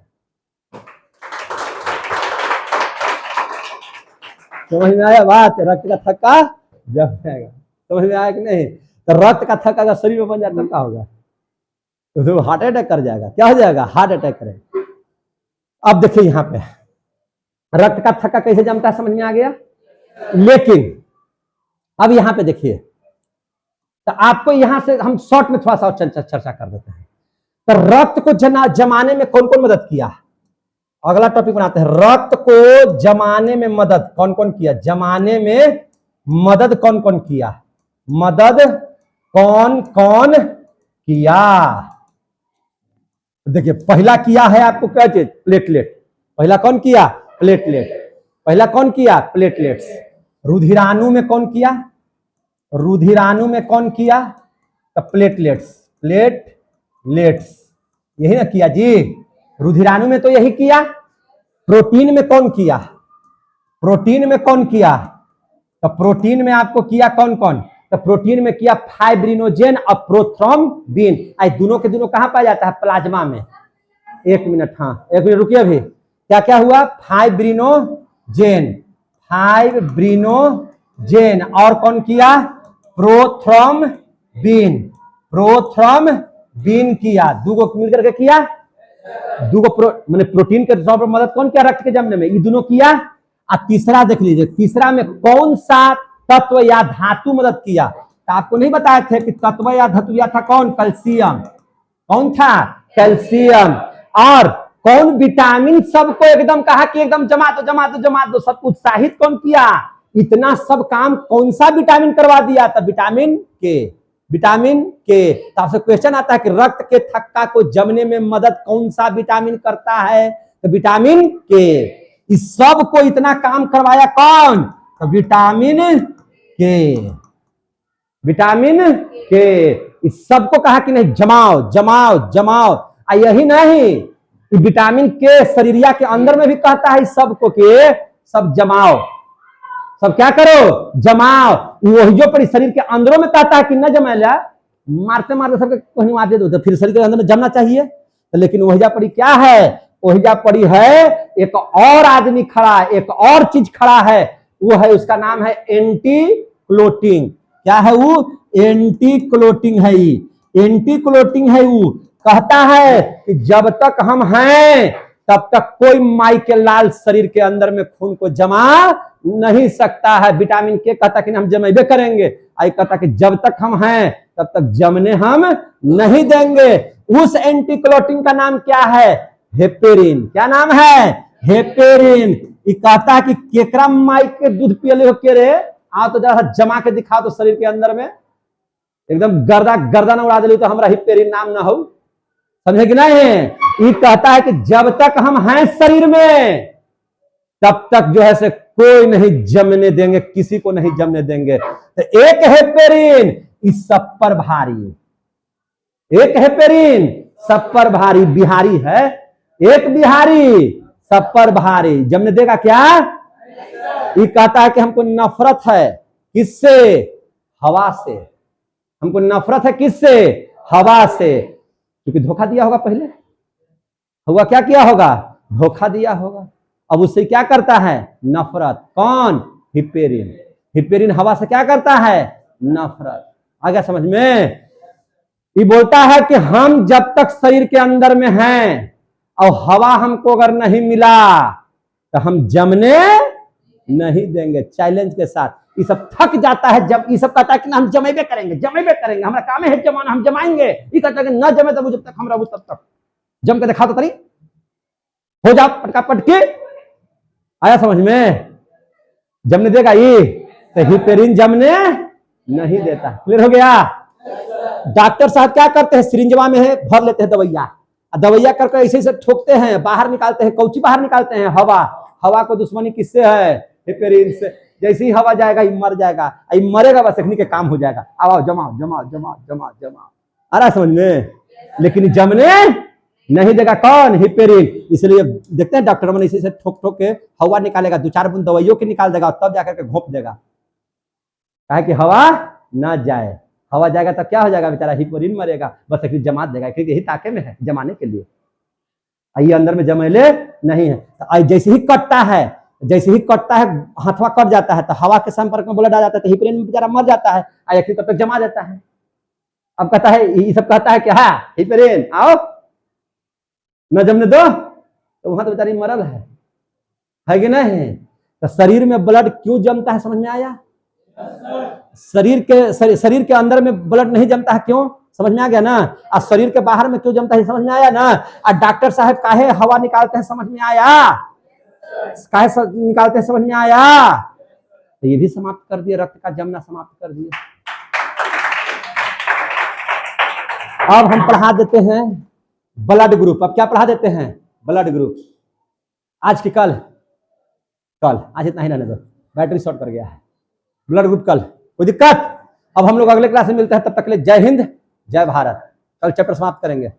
समझ में आया बात, रक्त का थक्का जम जाएगा। समझ में आया कि नहीं। तो रक्त का थक्का अगर शरीर में बन जाए तो क्या होगा, तो हार्ट अटैक कर जाएगा। क्या हो जाएगा, हार्ट अटैक करेगा। अब देखिए यहाँ पे रक्त का थक्का कैसे जमता है, समझ में आ गया। लेकिन अब यहां पे देखिए, तो आपको यहां से हम शॉर्ट में थोड़ा सा चर्चा कर देते हैं। तो रक्त को जमाने में कौन कौन मदद किया, अगला टॉपिक बनाते हैं। रक्त को जमाने में मदद कौन कौन किया, जमाने में मदद कौन कौन किया, मदद कौन कौन किया। देखिए पहला किया है आपको क्या चीज, प्लेटलेट। पहला कौन किया, प्लेटलेट। पहला कौन किया, प्लेटलेट्स। रुधिराणु में कौन किया, रुधिराणु में कौन किया, तो प्लेटलेट्स। प्लेटलेट्स यही ना किया जी, रुधिराणु में तो यही किया। प्रोटीन में कौन किया, प्रोटीन में कौन किया, तो प्रोटीन में आपको किया कौन कौन, तो प्रोटीन में किया फाइब्रिनोजेन और प्रोथ्रोम्बिन। दोनों के दोनों कहां पाया जाता है, प्लाज्मा में। 1 मिनट, हाँ 1 मिनट रुकिए। अभी क्या क्या हुआ, फाइब्रिनोजेन, फाइब्रिनोजेन, और कौन किया, प्रोथ्रोम्बिन, प्रोथ्रोम्बिन किया। दूगो मिलकर के किया, दूगो मैंने प्रोटीन के तौर पर मदद कौन किया, रक्त के जमने में, ये दोनों किया। और तीसरा देख लीजिए, तीसरा में कौन सा तत्व या धातु मदद किया। तो आपको नहीं बताए थे कि तत्व या धातु या था कौन, कैल्शियम। कौन था, कैल्शियम। और कौन, विटामिन। सबको एकदम कहा कि एकदम जमा दो जमा दो जमा दो, सबको उत्साहित कौन किया, इतना सब काम कौन सा विटामिन करवा दिया था, विटामिन के। विटामिन के। तो आपसे क्वेश्चन आता है कि रक्त के थक्का को जमने में मदद कौन सा विटामिन करता है, तो विटामिन के। इस सब को इतना काम करवाया कौन, तो विटामिन के, विटामिन के। इस सबको कहा कि नहीं जमाओ जमाओ जमाओ। यही नहीं, विटामिन के शरीरिया के अंदर में भी कहता है इस सबको कि सब जमाओ, सब क्या करो, जमाओ। वही जो पड़ी शरीर के अंदरों में कहता है कि न जमाया, मारते मारते सबके कहीं मार दे दो, तो फिर शरीर के अंदर में जमना चाहिए। तो लेकिन वहीजा पड़ी क्या है, वहीजा पड़ी है एक और आदमी खड़ा, एक और चीज खड़ा है, वो है, उसका नाम है एंटी क्लोटिंग। क्या है वो, एंटी क्लोटिंग है। एंटी क्लोटिंग है वो, कहता है कि जब तक हम हैं तब तक कोई माई के लाल शरीर के अंदर में खून को जमा नहीं सकता है। विटामिन के कहता कि हम जमेबे करेंगे, आई कहता कि जब तक हम हैं तब तक जमने हम नहीं देंगे। उस एंटी क्लोटिंग का नाम क्या है, हेपेरिन। क्या नाम है, हेपेरिन। ये कहता है कि केकरा माई के दूध पियले हो के रे, आ तो जरा जमा के दिखा तो शरीर के अंदर में एकदम गर्दन उड़ा दिली तो हमारा हिपेरिन नाम ना हो, समझे कि नहीं। ये कहता है कि जब तक हम हैं शरीर में तब तक जो है से कोई नहीं जमने देंगे, किसी को नहीं जमने देंगे। तो एक हेपेरिन इस सब पर भारी, एक हेपेरिन सब पर भारी, बिहारी है एक बिहारी सब पर भारी, जमने देगा क्या। ये कहता है कि हमको नफरत है किससे, हवा से। हमको नफरत है किससे, हवा से, क्योंकि धोखा दिया होगा पहले, हुआ क्या किया होगा, धोखा दिया होगा। अब उससे क्या करता है, नफरत। कौन, हिपेरिन। हिपेरिन हवा से क्या करता है, नफरत। आ गया समझ में। ये बोलता है कि हम जब तक शरीर के अंदर में हैं और हवा हमको अगर नहीं मिला तो हम जमने नहीं देंगे, चैलेंज के साथ। ये सब थक जाता है जब ये सब कहता है कि हम जमेबे करेंगे, जमेबे करेंगे, हमारा काम है जमाना, हम जमाएंगे। ये कहता है कि न जमे तब जब तक हम रहू तब तक जम के दिखा तो तरी, हो जा पटका पटके। आया समझ में, जमने देगा ये, तो हिपेरिन जमने नहीं देता। क्लियर हो गया। डॉक्टर साहब क्या करते हैं, सिरिंजवा में है भर लेते हैं दवाइया, दवाइया करके ऐसे से ठोकते हैं, बाहर निकालते हैं। कौची बाहर निकालते हैं, हवा। हवा को दुश्मनी किससे है, हिपेरिन से। जैसे ही हवा जाएगा ये मर जाएगा, ये मरेगा बस इतनी के काम हो जाएगा। आओ जमाओ जमाओ जमाओ जमाओ जमाओ, आ रहा समझ में। लेकिन जमने नहीं देगा कौन, हिपेरिन। इसलिए देखते हैं डॉक्टर मन इसी से ठोक ठोक के हवा निकालेगा, 2-4 बूंद दवाइयों के निकाल देगा, तब जाकर के घोंप देगा, कहे कि हवा ना जाए। हवा जाएगा तब क्या हो जाएगा, बेचारा हिपेरिन मरेगा, बस एक जमा देगा, क्योंकि यही ताके में है जमाने के लिए, ये अंदर में जमेले नहीं है। तो जैसे ही कटता है, जैसे ही कटता है, हथवा कट जाता है, तो हवा के संपर्क में ब्लड आ जाता है, तो हिपेरिन बेचारा मर जाता है, तब तक जमा देता है। अब कहता है, ये सब कहता है कि हाँ हिपेरिन आओ न जमने दो, तो वहां तो बेचारी मरल है कि नहीं। तो शरीर में ब्लड क्यों जमता है, समझ में आया। शरीर के अंदर में ब्लड नहीं जमता है, क्यों, समझ में आ गया ना। और शरीर के बाहर में क्यों जमता है, समझ में आया ना। और डॉक्टर साहब काहे हवा निकालते हैं, समझ में आया, काहे निकालते हैं, समझ में आया। तो ये भी समाप्त कर दिए, रक्त का जमना समाप्त कर दिए। अब हम पढ़ा देते हैं ब्लड ग्रुप। अब क्या पढ़ा देते हैं, ब्लड ग्रुप। आज की कल आज इतना ही रहने दो, बैटरी शॉर्ट कर गया है। ब्लड ग्रुप कल, कोई दिक्कत। अब हम लोग अगले क्लास में मिलते हैं, तब तक के लिए जय हिंद जय भारत। कल चैप्टर समाप्त करेंगे।